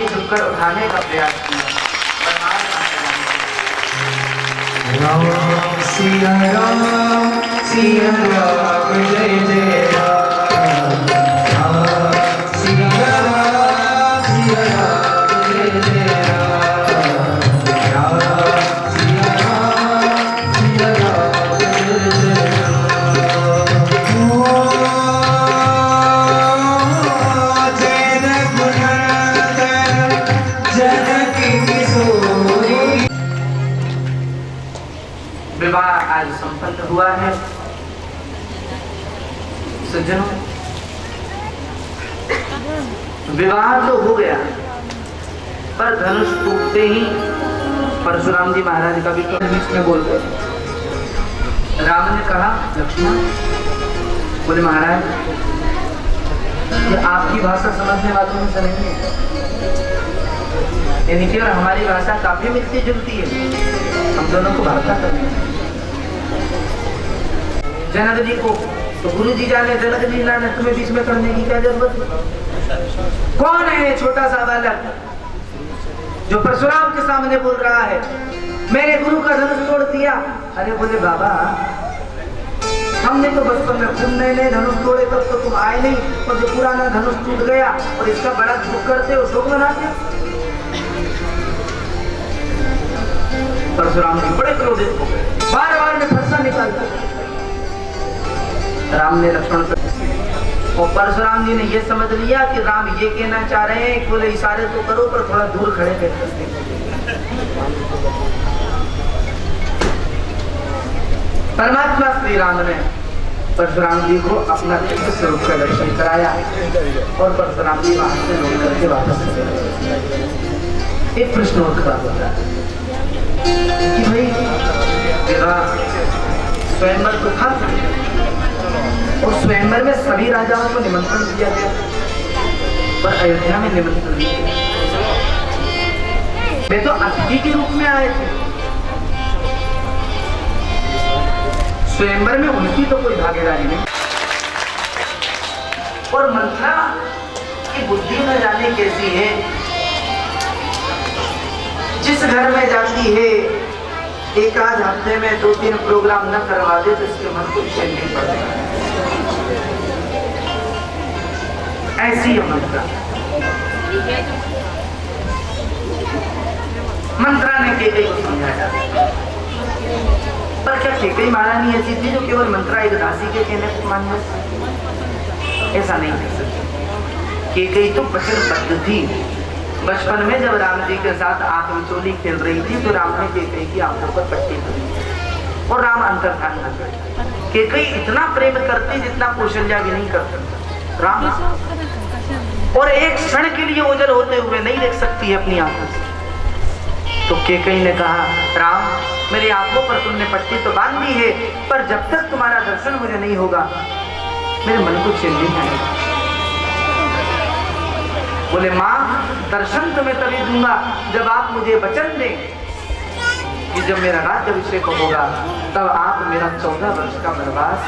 झुककर उठाने का प्रयास किया, पर हार राम सिया राम जय जय राम, राम सिया राम जय जय राम, राम सिया राम जय जय राम। ओ जय रघुनाथ जनकी किशोरी। विवाह आज संपन्न हुआ है। सज्जनों, विवाह तो हो गया, पर धनुष टूटते ही परशुराम जी महाराज का भी तो इसमें बोल गए। राम ने कहा, लक्ष्मण, बोले महाराज ये आपकी भाषा समझने वालों में से नहीं है, यानी कि और हमारी भाषा काफी मिलती जुलती है, हम दोनों को भाषा करनी है। जनक जी को तो गुरु जी जाने, जनक जी जाने, तुम्हें बीच में करने की क्या जरूरत है? कौन है ये छोटा सा बालक जो परशुराम के सामने बोल रहा है मेरे गुरु का धनुष तोड़ दिया? अरे बोले बाबा, हमने तो बचपन में खूब नए नए धनुष तोड़े, तब तो तुम आए नहीं, और जो पुराना धनुष टूट गया और इसका बड़ा दुख करते हो, शोक मनाते हो। परशुराम जी बड़े क्रोधित हो गए, बार बार में फरसा निकालता। राम ने लक्ष्मण और परशुराम जी ने यह समझ लिया कि राम ये कहना चाह रहे हैं, बोले इशारे तो करो पर थोड़ा दूर खड़े करते। परमात्मा श्री राम ने परशुराम जी को अपना दिव्य स्वरूप का दर्शन कराया और परशुराम जी वहां से लौट करके वापस चले। एक प्रश्न उठता होता है कि भाई विवाह स्वयंवर तो था और स्वयंवर में सभी राजाओं को निमंत्रण दिया गया, पर अयोध्या में निमंत्रण नहीं दिया। वे तो अतिथि के रूप में आए थे, स्वयंवर में उनकी तो कोई भागीदारी नहीं। और मंथरा की बुद्धि न जाने कैसी है, जिस घर में जाती है एक आध हफ्ते में 2-3 प्रोग्राम न करवा दे तो इसके मन को चैन नहीं पड़ेगा। ऐसी है मंत्रा। मंत्रा ने केकई को समझाया, पर क्या केकई महारानी ऐसी थी जो केवल मंत्रा एक दासी के कहने को मान ले? ऐसा नहीं कर सकती। केकई तो वचन बद्ध थी। बचपन में जब राम जी के साथ आंख मिचोली खेल रही थी तो राम ने केकई की आंखों पर पट्टी दी और राम अंतर्धान हो गए। केकई इतना प्रेम करती जितना कौशल्या भी नहीं कर सकता। राम और एक क्षण के लिए ओझल होते हुए नहीं देख सकती है अपनी आंखों से। तो केकई ने कहा, राम मेरी आंखों पर तुमने पट्टी तो बांध दी है, पर जब तक तुम्हारा दर्शन मुझे नहीं होगा मेरे मन को चैन नहीं आएगा। बोले माँ, दर्शन तुम्हें तभी दूंगा जब आप मुझे वचन दें कि जब मेरा राज्याभिषेक होगा तब आप मेरा 14 वर्ष का वनवास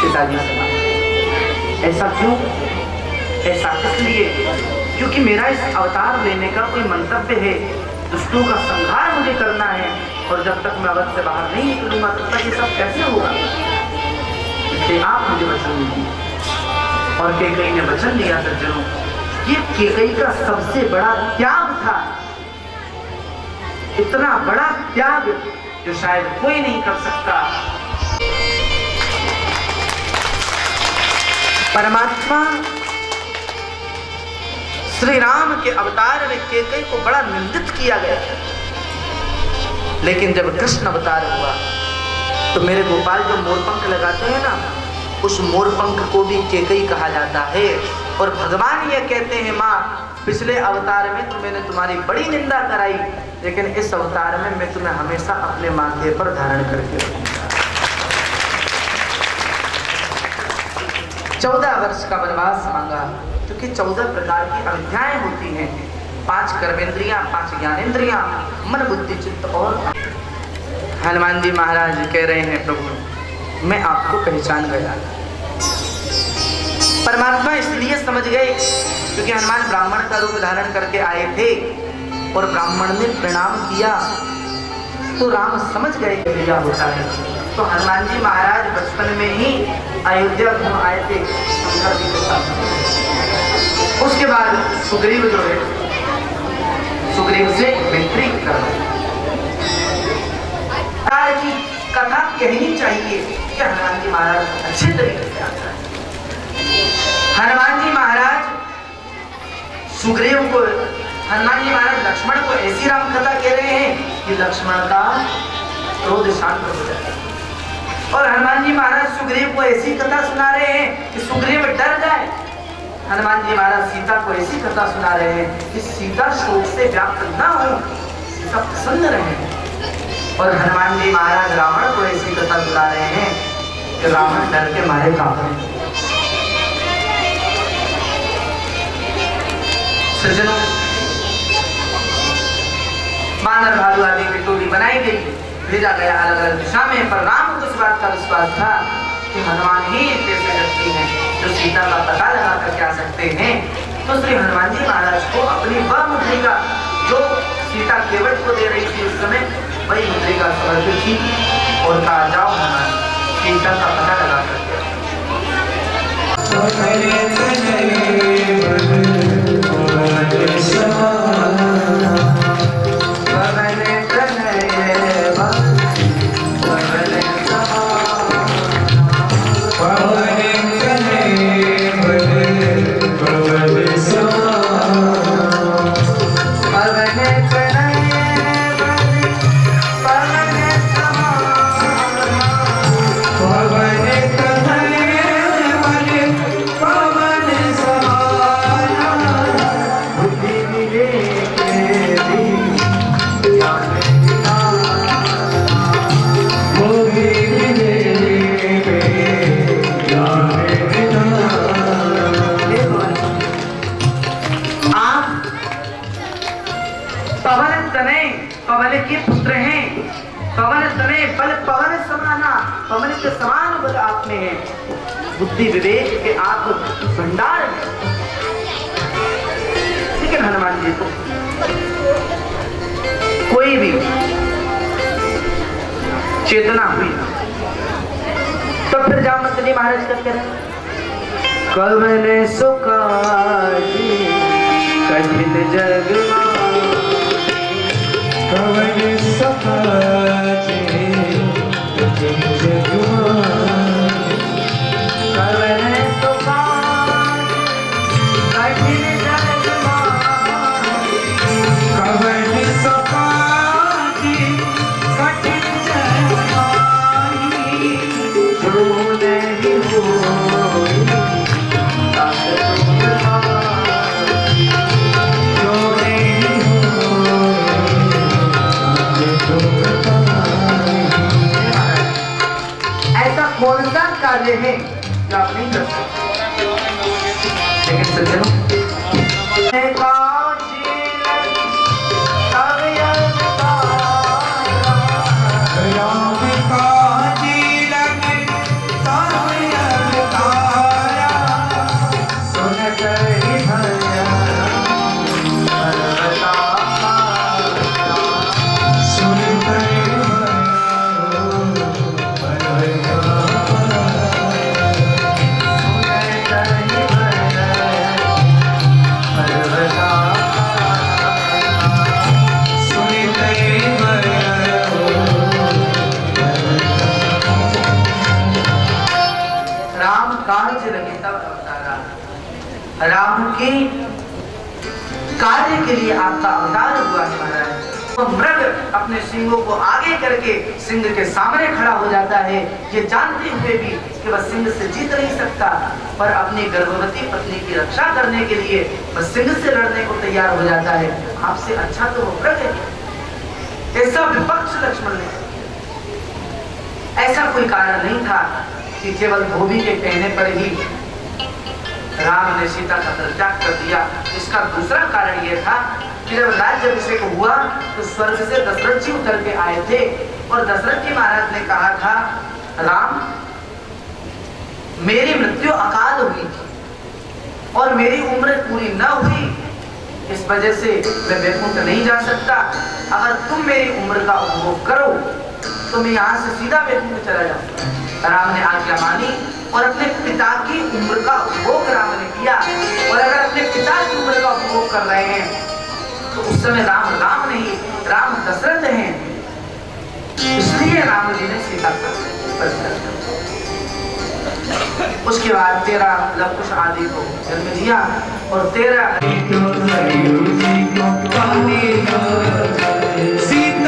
पिताजी से मांगें। ऐसा क्यों? ऐसा इसलिए क्योंकि मेरा इस अवतार लेने का कोई मंतव्य है, दुष्टों का संहार मुझे करना है, और जब तक मैं अवध से बाहर नहीं निकलूंगा तब तक ये सब कैसे होगा? इसलिए आप मुझे वचन दीजिए। और केकई ने वचन दिया। सज्जनों, ये केकई का सबसे बड़ा त्याग था, इतना बड़ा त्याग जो शायद कोई नहीं कर सकता। परमात्मा श्री राम के अवतार में कैकेयी को बड़ा निंदित किया गया, लेकिन जब कृष्ण अवतार हुआ तो मेरे गोपाल जो मोरपंख लगाते हैं ना, उस मोरपंख को भी कैकेयी कहा जाता है। और भगवान ये कहते हैं, माँ पिछले अवतार में तो मैंने तुम्हारी बड़ी निंदा कराई, लेकिन इस अवतार में मैं तुम्हें हमेशा अपने माथे पर धारण करके रखूंगा। 14 वर्ष का वनवास मांगा, क्योंकि 14 प्रकार की अविद्याएं होती हैं, 5 कर्मेंद्रियां, 5 ज्ञानेंद्रियां, मन बुद्धि चित्त और। हनुमान जी महाराज कह रहे हैं, प्रभु मैं आपको पहचान गया। परमात्मा इसलिए समझ गए क्योंकि हनुमान ब्राह्मण का रूप धारण करके आए थे और ब्राह्मण ने प्रणाम किया तो राम समझ गए क्या होता है। तो हनुमान जी महाराज बचपन में ही अयोध्या घूम आए थे शंकर जी के साथ। उसके बाद सुग्रीव जो है, सुग्रीव से मैत्री कर की कथा कहनी चाहिए कि हनुमान जी महाराज अच्छे तरीके से आता है। हनुमान जी महाराज सुग्रीव को, हनुमान जी महाराज लक्ष्मण को ऐसी राम कथा कह रहे हैं कि लक्ष्मण का क्रोध शांत हो जाए, और हनुमान जी महाराज सुग्रीव को ऐसी कथा सुना रहे हैं कि सुग्रीव डर जाए। हनुमान जी महाराज सीता को ऐसी कथा सुना रहे हैं कि सीता शोक से व्याप्त न हो, सीता प्रसन्न रहे। और हनुमान जी महाराज रावण को ऐसी कथा सुना रहे हैं कि रावण डर के मारे कांप रहे। सज्जनों, बानर भालू आदि की टोली बनाई गई, भेजा गया अलग अलग दिशा में, पर राम को इस बात का विश्वास था कि हनुमान ही ऐसे व्यक्ति हैं जो सीता का पता लगा कर क्या सकते हैं। तो श्री हनुमान जी महाराज को अपनी वह मुद्रिका जो सीता केवट को दे रही थी उस समय, वही मुद्रिका समर्पित थी और कहा, जाओ हनुमान सीता का पता लगा करके। पवन के पुत्र हैं, पवन तने बल पवन समाना, पवन के समान बल आप में है, बुद्धि विवेक के आप भंडार है। लेकिन हनुमान जी को कोई भी चेतना हुई तो फिर जाओ मंत्री महाराज का कह रहे, कवन सुखाजी कठिन जग कवन सखाजे कठिन जग कवन सुखाजी कठिन जग कवन सखाजे कठिन जग जो नहीं होई कौन सा कार्य है जो आप नहीं कर सकते। लेकिन सज्जनों, तब अवतारा। राम के कार्य के लिए आपका अवतार हुआ है महाराज। तो मृग अपने सिंगों को आगे करके सिंह के सामने खड़ा हो जाता है, ये जानते हुए भी कि वह सिंह से जीत नहीं सकता, पर अपनी गर्भवती पत्नी की रक्षा करने के लिए वह सिंह से लड़ने को तैयार हो जाता है। आपसे अच्छा तो वो मृग है। ऐसा विपक्ष लक्ष्मण ने, ऐसा कोई कारण नहीं था कि केवल धोबी के कहने पर ही राम ने सीता का परित्याग कर दिया। इसका दूसरा कारण यह था कि जब राज्याभिषेक हुआ तो स्वर्ग से दशरथ जी उतर के आए थे और दशरथ जी महाराज ने कहा था, राम मेरी मृत्यु अकाल हुई थी और मेरी उम्र पूरी न हुई, इस वजह से मैं वैकुंठ नहीं जा सकता। अगर तुम मेरी उम्र का उपभोग करो तो मैं यहाँ से सीधा वैकुंठ चला जाऊंगा। राम ने आज्ञा मानी और अपने पिता की उम्र का उपभोग राम ने किया। और अगर अपने पिता की उम्र का उपभोग कर रहे हैं तो उस समय राम राम नहीं, राम दशरथ हैं, इसलिए राम जी ने सीता का परित्याग कर दिया। उसके बाद 13 लवकुश आदि को जन्म दिया और 13 सीता की प्यारी सीता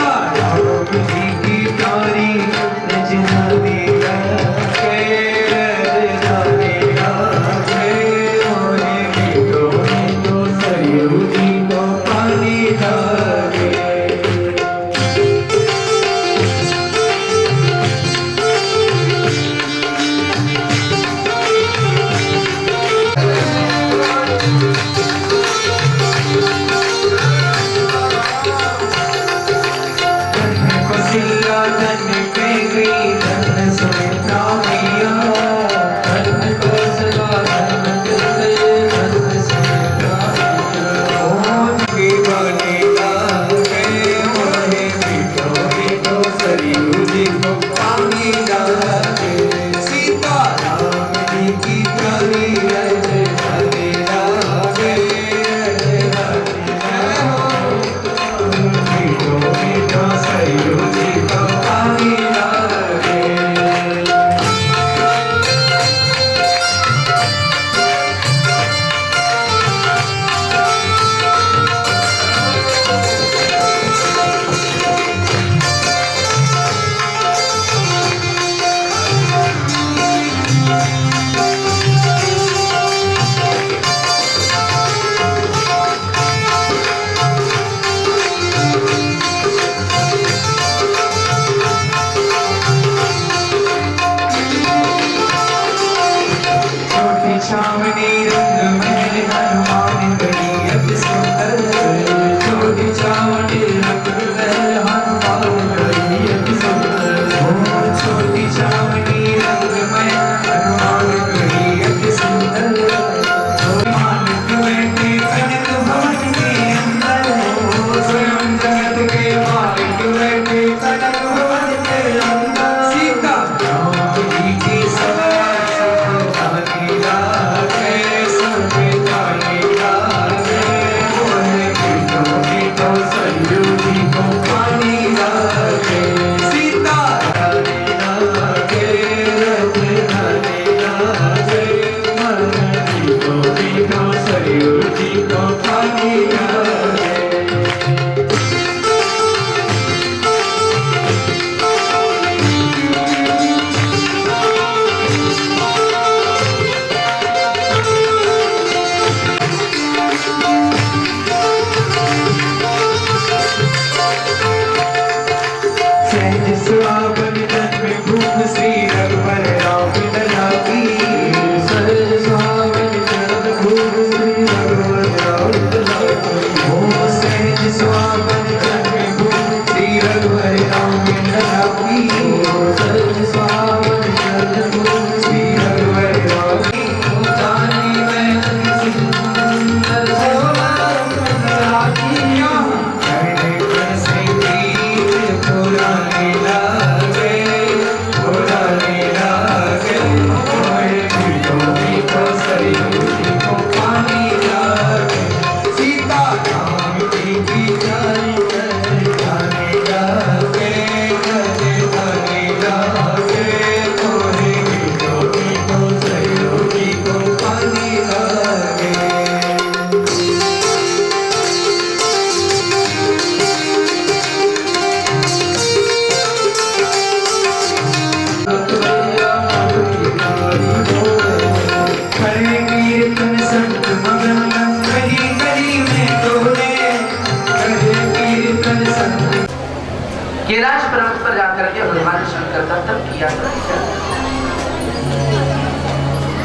कैलाश पर्वत पर जाकर के भगवान शंकर का तप किया।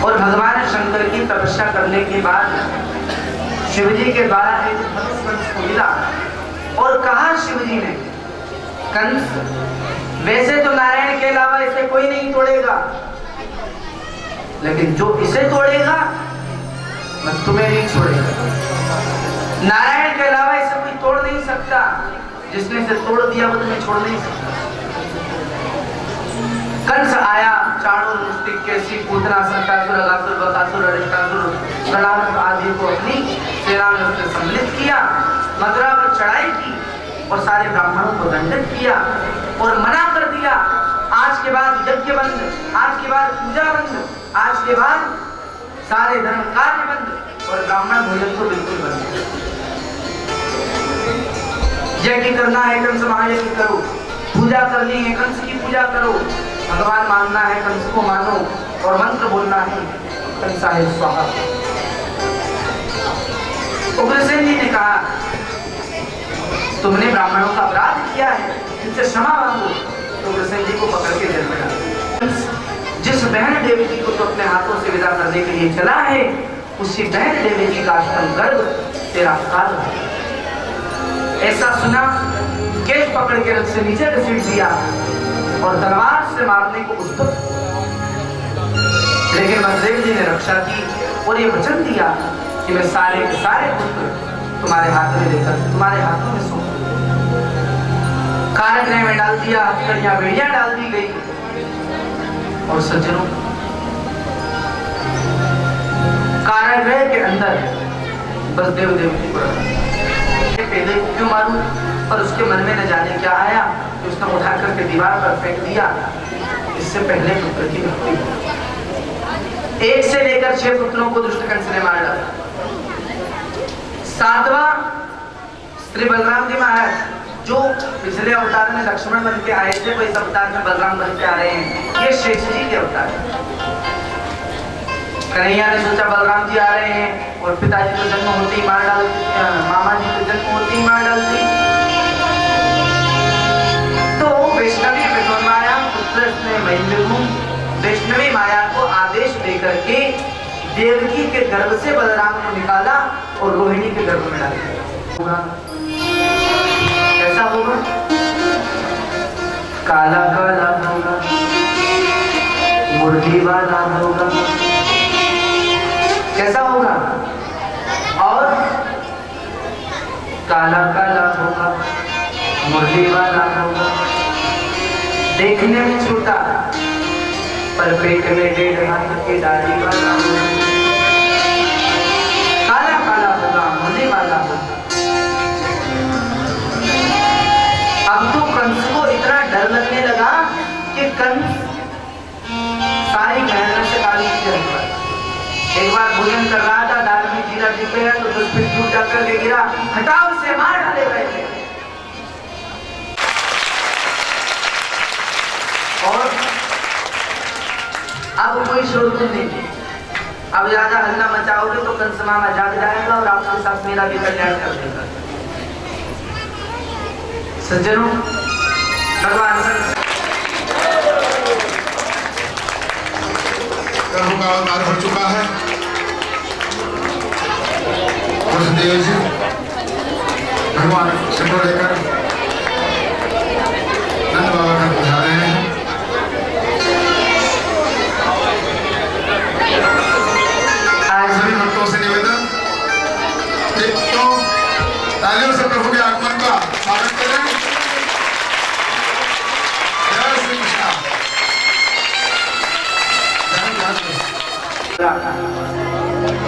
और भगवान शंकर की तपस्या करने के बाद शिवजी के द्वारा एक धनुष कंस को मिला और कहा शिवजी ने, कंस वैसे तो नारायण के अलावा इसे कोई नहीं तोड़ेगा, लेकिन जो इसे तोड़ेगा मैं तुम्हें नहीं छोड़ेगा। नारायण के अलावा इसे कोई तोड़ नहीं सकता, जिसने इसे तोड़ दिया वो तुम्हें छोड़ नहीं सकता। कंस आया, चाणूर, मुष्टिक, केसी, पूतना, संतासुर, अगासुर, बकासुर, अरिष्टासुर, प्रहलाद आदि को अपनी सेना में उसने सम्मिलित किया, मथुरा पर चढ़ाई की और सारे ब्राह्मणों को दंडित किया और मना कर दिया, आज के बाद यज्ञ बंद, आज के बाद पूजा बंद, आज के बाद सारे धर्म कार्य बंद और ब्राह्मण भोजन को बिल्कुल बंद। यज्ञ करना है कंस महायज्ञ करो, पूजा करनी है कंस की पूजा करो, भगवान मानना है कंस को मानो और मंत्र बोलना है कंसाय स्वाहा। उग्रसेन जी ने कहा, तुमने ब्राह्मणों का अपराध किया है, इनसे क्षमा मांगो। तो उग्रसेन जी को पकड़ के जेल में डाला। जिस बहन देवकी को तो अपने हाथों से विदा करने के लिए चला है, उसी बहन देवकी का अष्टम गर्भ तेरा काल है। ऐसा सुना, केश पकड़ के रथ से नीचे घसीट दिया और तलवार से मारने को उद्यत। लेकिन वसुदेव जी ने रक्षा की और ये वचन दिया कि मैं सारे के सारे पुत्र तुम्हारे हाथ में देकर तुम्हारे हाथों में सौंप दूंगा। कारागृह में डाल दिया, हथकड़ियां बेड़ियां डाल दी गई और सज्जनों, कारागृह के अंदर बसदेव देवकी को रखा। पहले को क्यों मारूं, और उसके मन में न जाने क्या आया कि उसने उठा करके दीवार पर फेंक दिया। इससे पहले पुत्र की मृत्यु हुई। 1 से लेकर 6 पुत्रों को दुष्ट कंस ने मार डाला। 7वां श्री बलराम जी महाराज जो पिछले अवतार में लक्ष्मण बन के आए थे, वो इस अवतार में बलराम बन के आ रहे हैं। ये शेष जी के अवतार है। कन्हैया ने सोचा बलराम जी आ रहे हैं और पिताजी को जन्म होते ही मार डाल, मामा जी को जन्म होते ही मार डालती। तो वैष्णवी माया पुत्र वैष्णवी माया को आदेश देकर के देवकी के गर्भ से बलराम को निकाला और रोहिणी के गर्भ में डाल दिया। कैसा होगा? काला काला होगा, मुर्गी वाला होगा। कैसा होगा? और काला काला होगा, मुरली वाला होगा, देखने में छोटा पर पेट में 1.5 हाथ की दाढ़ी वाला होगा। काला काला होगा, मुरली वाला होगा। अब तो कंस को इतना डर लगने लगा कि कंस सारी मेहनत से काली की। एक बार भोजन कर रहा था, दाल में जीरा दिख गया तो 10 फीट दूर जाकर के गिरा, हटाओ से मार डाले गए थे। और अब कोई शोरगुल नहीं, अब ज्यादा हल्ला मचाओगे तो कंस मामा जाग जाएगा और आपके साथ मेरा भी कल्याण कर देगा। सज्जनों, भगवान प्रभु का अवतार हो चुका है। वसुदेव जी भगवान शंकर लेकर नंद बाबा का बुझा रहे हैं। आज सभी भक्तों से निवेदन, एक तो तालियों से प्रभु के आगमन का स्वागत करें। जय श्री कृष्ण।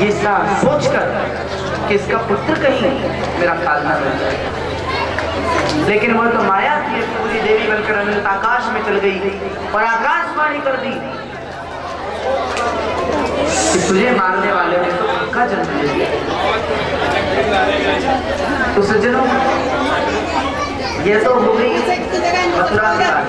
ये सोचकर कि इसका पुत्र कहीं मेरा ख्याल न रह जाए, लेकिन वह तो माया की पूरी देवी बनकर अनंत आकाश में चल गई और आकाशवाणी कर दी कि तुझे मारने वाले ने तो पक्का जन्म ले लिया। तो सज्जनों, ये तो हो गई मथुरा की बात।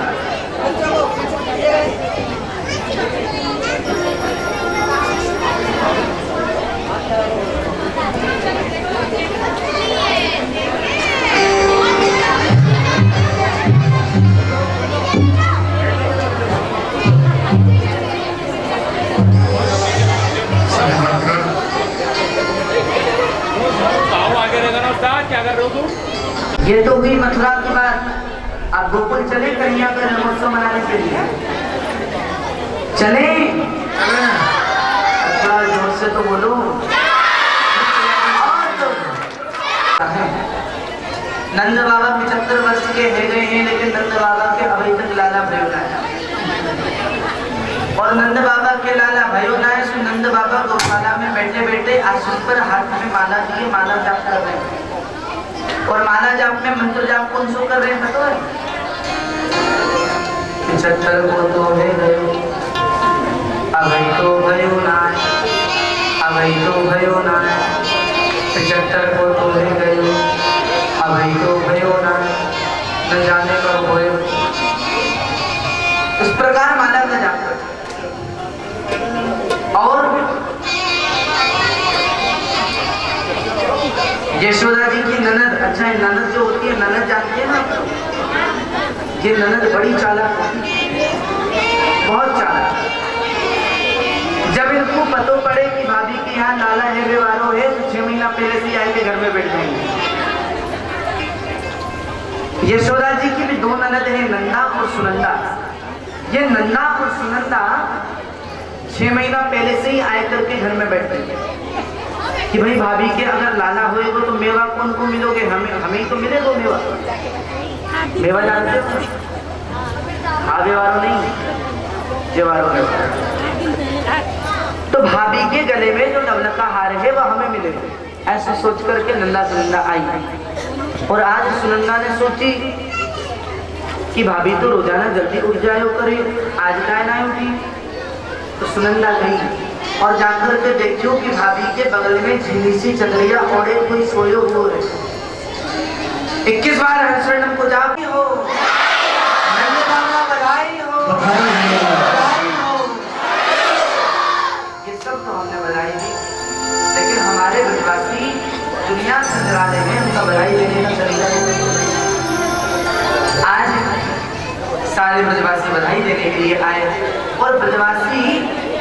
क्या कर रहे हो तुम? ये तो हुई मथुरा की बात। अब गोकुल चले कन्या का जन्मोत्सव मनाने के लिए? चले? थोड़ा जोर से तो बोलो। नंद बाबा 75 वर्ष के है गए हैं, लेकिन नंद बाबा के अभी तक लाला भयो ना है। और नंद बाबा के लाला भयो ना है, सो नंद बाबा गौशाला में बैठे बैठे आसन पर हाथ में माला दिए माला जाप कर रहे हैं। और माला जाप में मंत्र जाप कौन सो कर रहे हैं पता है? 75 को तो है गयो, अभी तो भयो ना है, अभी तो भयो ना है। 75 को तो है गयो, अभी तो भयो ना है, न जाने कब भयो। इस प्रकार माला का जाप करते। और यशोदा जी की ननद, अच्छा ननद जो होती है, ननद जानती है ना, ये ननद बड़ी चालाक होती है, बहुत चालाक। जब इनको पता पड़े कि भाभी के यहाँ लाला है व्यवहारो है, तो 6 महीना पहले से आए के घर में बैठ जाएंगे। यशोदा जी की भी 2 ननद है, नंदा और सुनंदा। ये नंदा और सुनंदा 6 महीना पहले से ही आए करके घर में बैठते हैं कि भाई भाभी के अगर लाला होएगा तो मेवा कौन को मिलोगे? हमें ही तो मिलेगा मेवा। मेवा जानते हो? आगे वालों नहीं, जेवारों तो भाभी के गले में जो नवलखा हार है वह हमें मिलेगा, ऐसे सोच करके नंदा सुनंदा आई। और आज सुनंदा ने सोची कि भाभी तो रोजाना जल्दी उठ जाए करे, आज का ना उठी। तो सुनंदा गई और जाकर के देखियो कि भाभी के बगल में झीली सी चंद्रिया और एक कोई सोयो हुआ है। 21 बार हंसवर्णम को जापी हो, बधाई हो, बधाई हो। ये सब तो हमने बधाई दी, लेकिन हमारे ब्रजवासी दुनिया से चला रहे हैं, उनका बधाई देने का तरीका नहीं। आज सारे ब्रजवासी बधाई देने के लिए आए और ब्रजवासी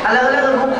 अलग अलग रूप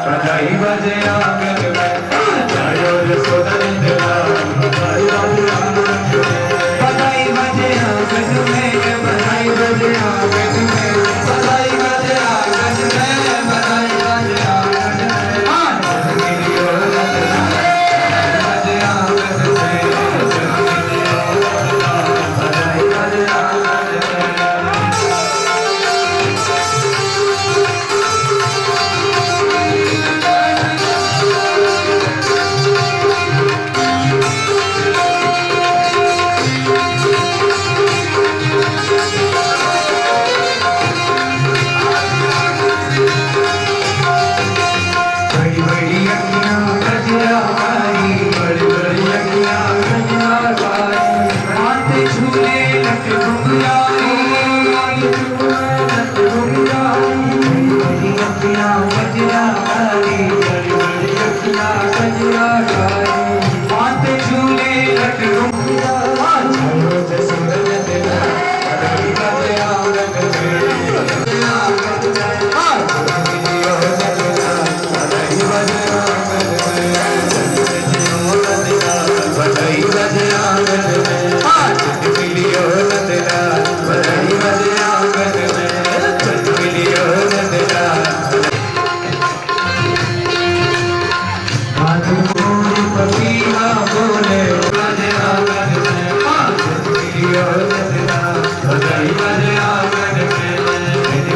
बधाई बजे आंगन में जायो यशोदा नंदलाल बधाई बजे आंगन में बधाई बजे आंगन में बधाई बजे आंगन में बधाई बजे आंगन में बधाई बजे आंगन में बजे आंगन में बधाई बजे आंगन में बड़ी बड़ी अखियां गजरा वाली बड़ी बड़ी अखियां गजरा वाली हाथ झूले लट घुंघराई लट घुंघराई बड़ी अखियां गजरा वाली बड़ी बड़ी अखियां गजरा वाली हाथ झूले लट घुंघराई छायो जसोदा नंदलाल बधाई बजे आंगन में बधाई आंगन में मिलियो नंदलाल बधाई बजे आंगन में बधाई बजे आंगन में मिलियो नंदलाल बधाई बजे आंगन में मिलियो नंदलाल हाथ मोर पपीहा बोले बजे आंगन में मिलियो नंदलाल बधाई बजे आंगन में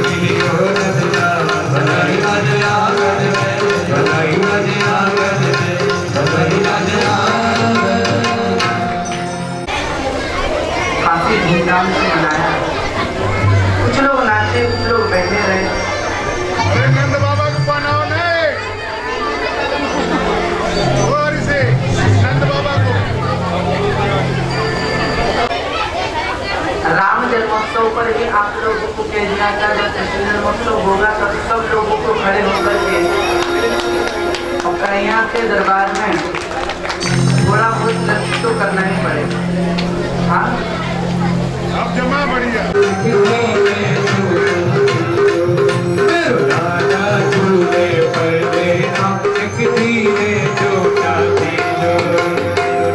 मिलियो नंदलाल बधाई बजे आंगन में बधाई बजे आंगन में बधाई बजे आंगन में काफी धूमधाम से मनाया। कुछ लोग नाचे, कुछ लोग बैठे रहे। अरे नंद बाबा को बनाओ नहीं और इसे नंद बाबा को राम जन्मोत्सव पर ही आप लोगों को कह दिया था जब कृष्ण जन्मोत्सव होगा तब सब लोगों को खड़े होकर के और कन्हैया के दरबार में थोड़ा बहुत नृत्य तो करना ही पड़ेगा। हाँ, अब जमा बढ़िया राजा झूले पर देना एक धीरे छोटा दीनो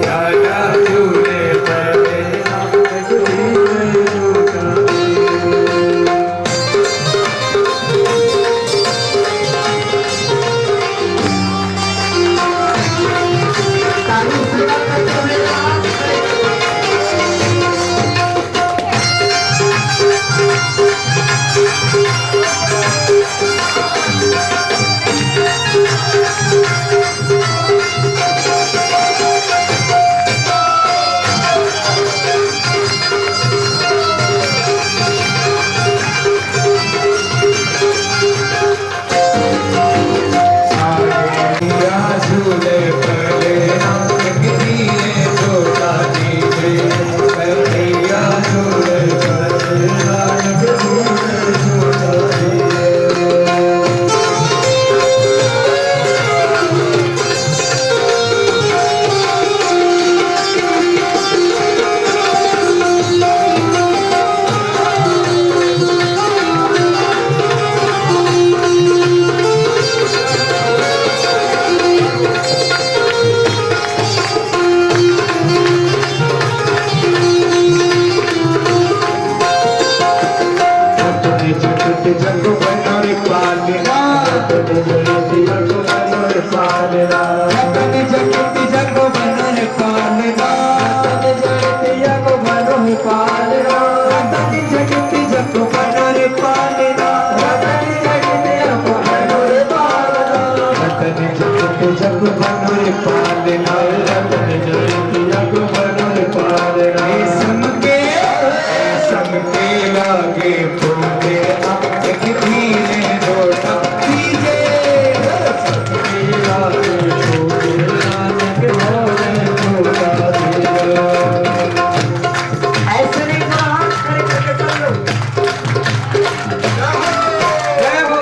राजा झूले पर देना एक धीरे छोटा झूले पर लेना एक धीरे छोटा दीजिए कन्हैया झूले पर लेना एक धीरे छोटा दीजिए जग बनोरे पालना जग बनोरे पालना जग बनोरे पालना जग बनोरे पालना जगति जग बनोरे पालना रतन जगति जग बनोरे पालना रतन जगति जग बनोरे पालना समके लागे फूले एक धीरे छोटा दीजे समके लागे फूले एक धीरे छोटा दीजे ऐसे नहीं ना हाथ खड़े करके चल लो। जय हो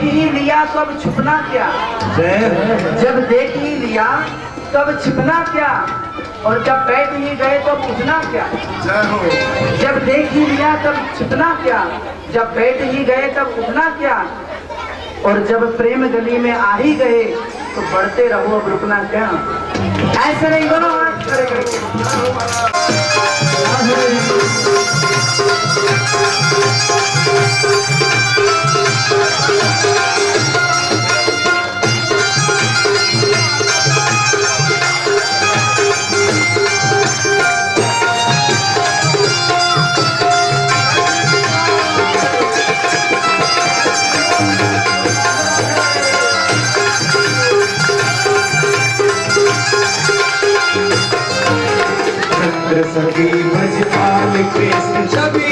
देख ही लिया तो अब छुपना क्या, जब देख ही लिया तब छिपना क्या, और जब बैठ ही गए तो पूछना क्या। जब देख ही लिया तब छिपना क्या, जब बैठ ही गए तब उठना क्या, और जब प्रेम गली में आ ही गए तो बढ़ते रहो अब रुकना क्या। ऐसे नहीं, दोनों हाथ खड़े करके। सभी भजपाल कृष्ण सभी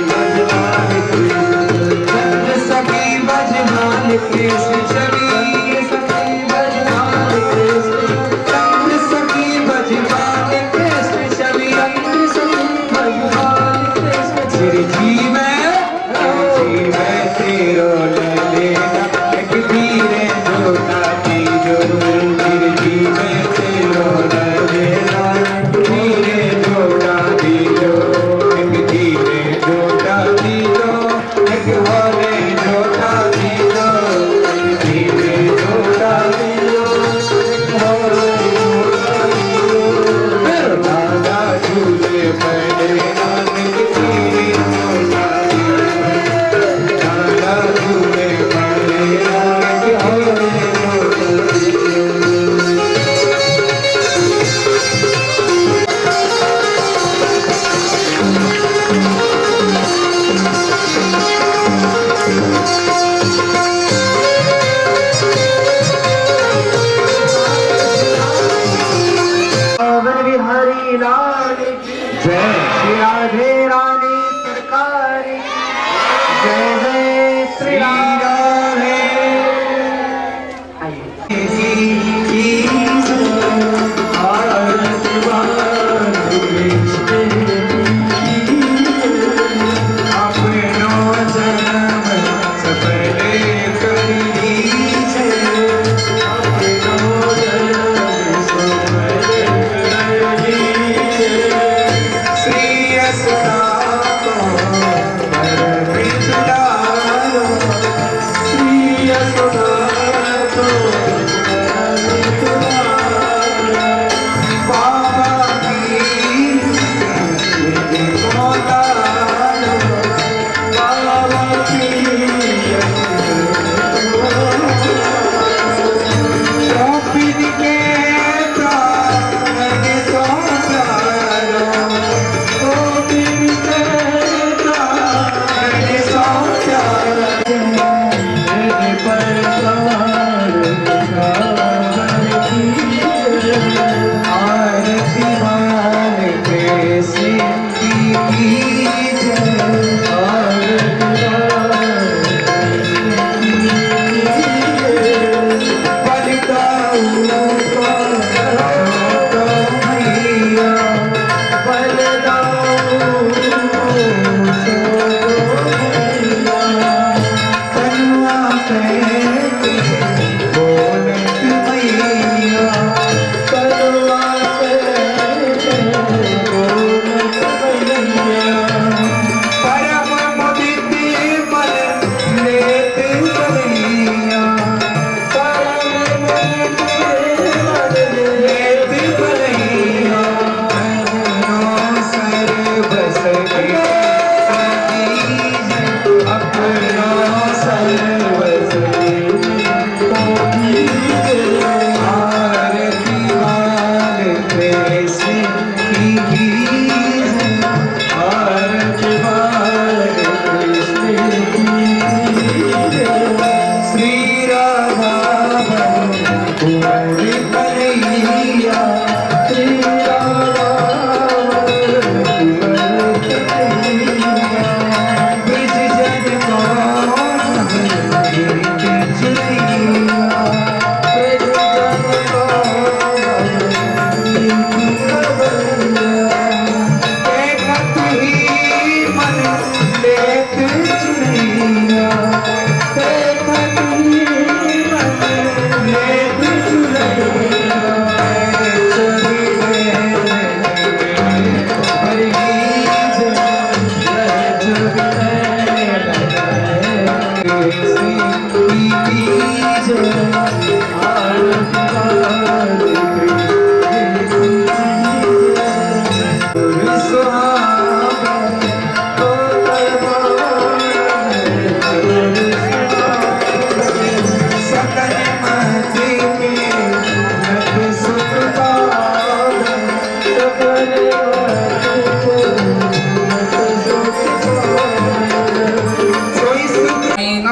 भजपाल कृष्ण सभी भजपाल कृष्ण सभी भजपाल कृष्ण सभी भजपाल कृष्ण सभी भजपाल कृष्ण श्री जी मैं तेरो लेना एक धीरे जोता की जो श्री जी मैं तेरो लेना धीरे जोड़ा दीजो एक धीरे जोड़ा दीजो एक हौले जोड़ा दीजो धीरे जोड़ा दीजो एक हौले जोड़ा दीजो मेरा दादा झूले मैंने नानक धीरे जोड़ा दीजो दादा झूले मैंने नानक हौले जोड़ा दीजो। पवन बिहारी लाल की जय, श्री राधे रानी सरकार की जय, जय श्री राधे। श्री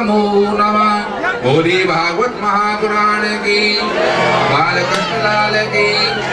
नमो नमः। बोली भागवत महापुराण की, बालकृष्ण लाल की।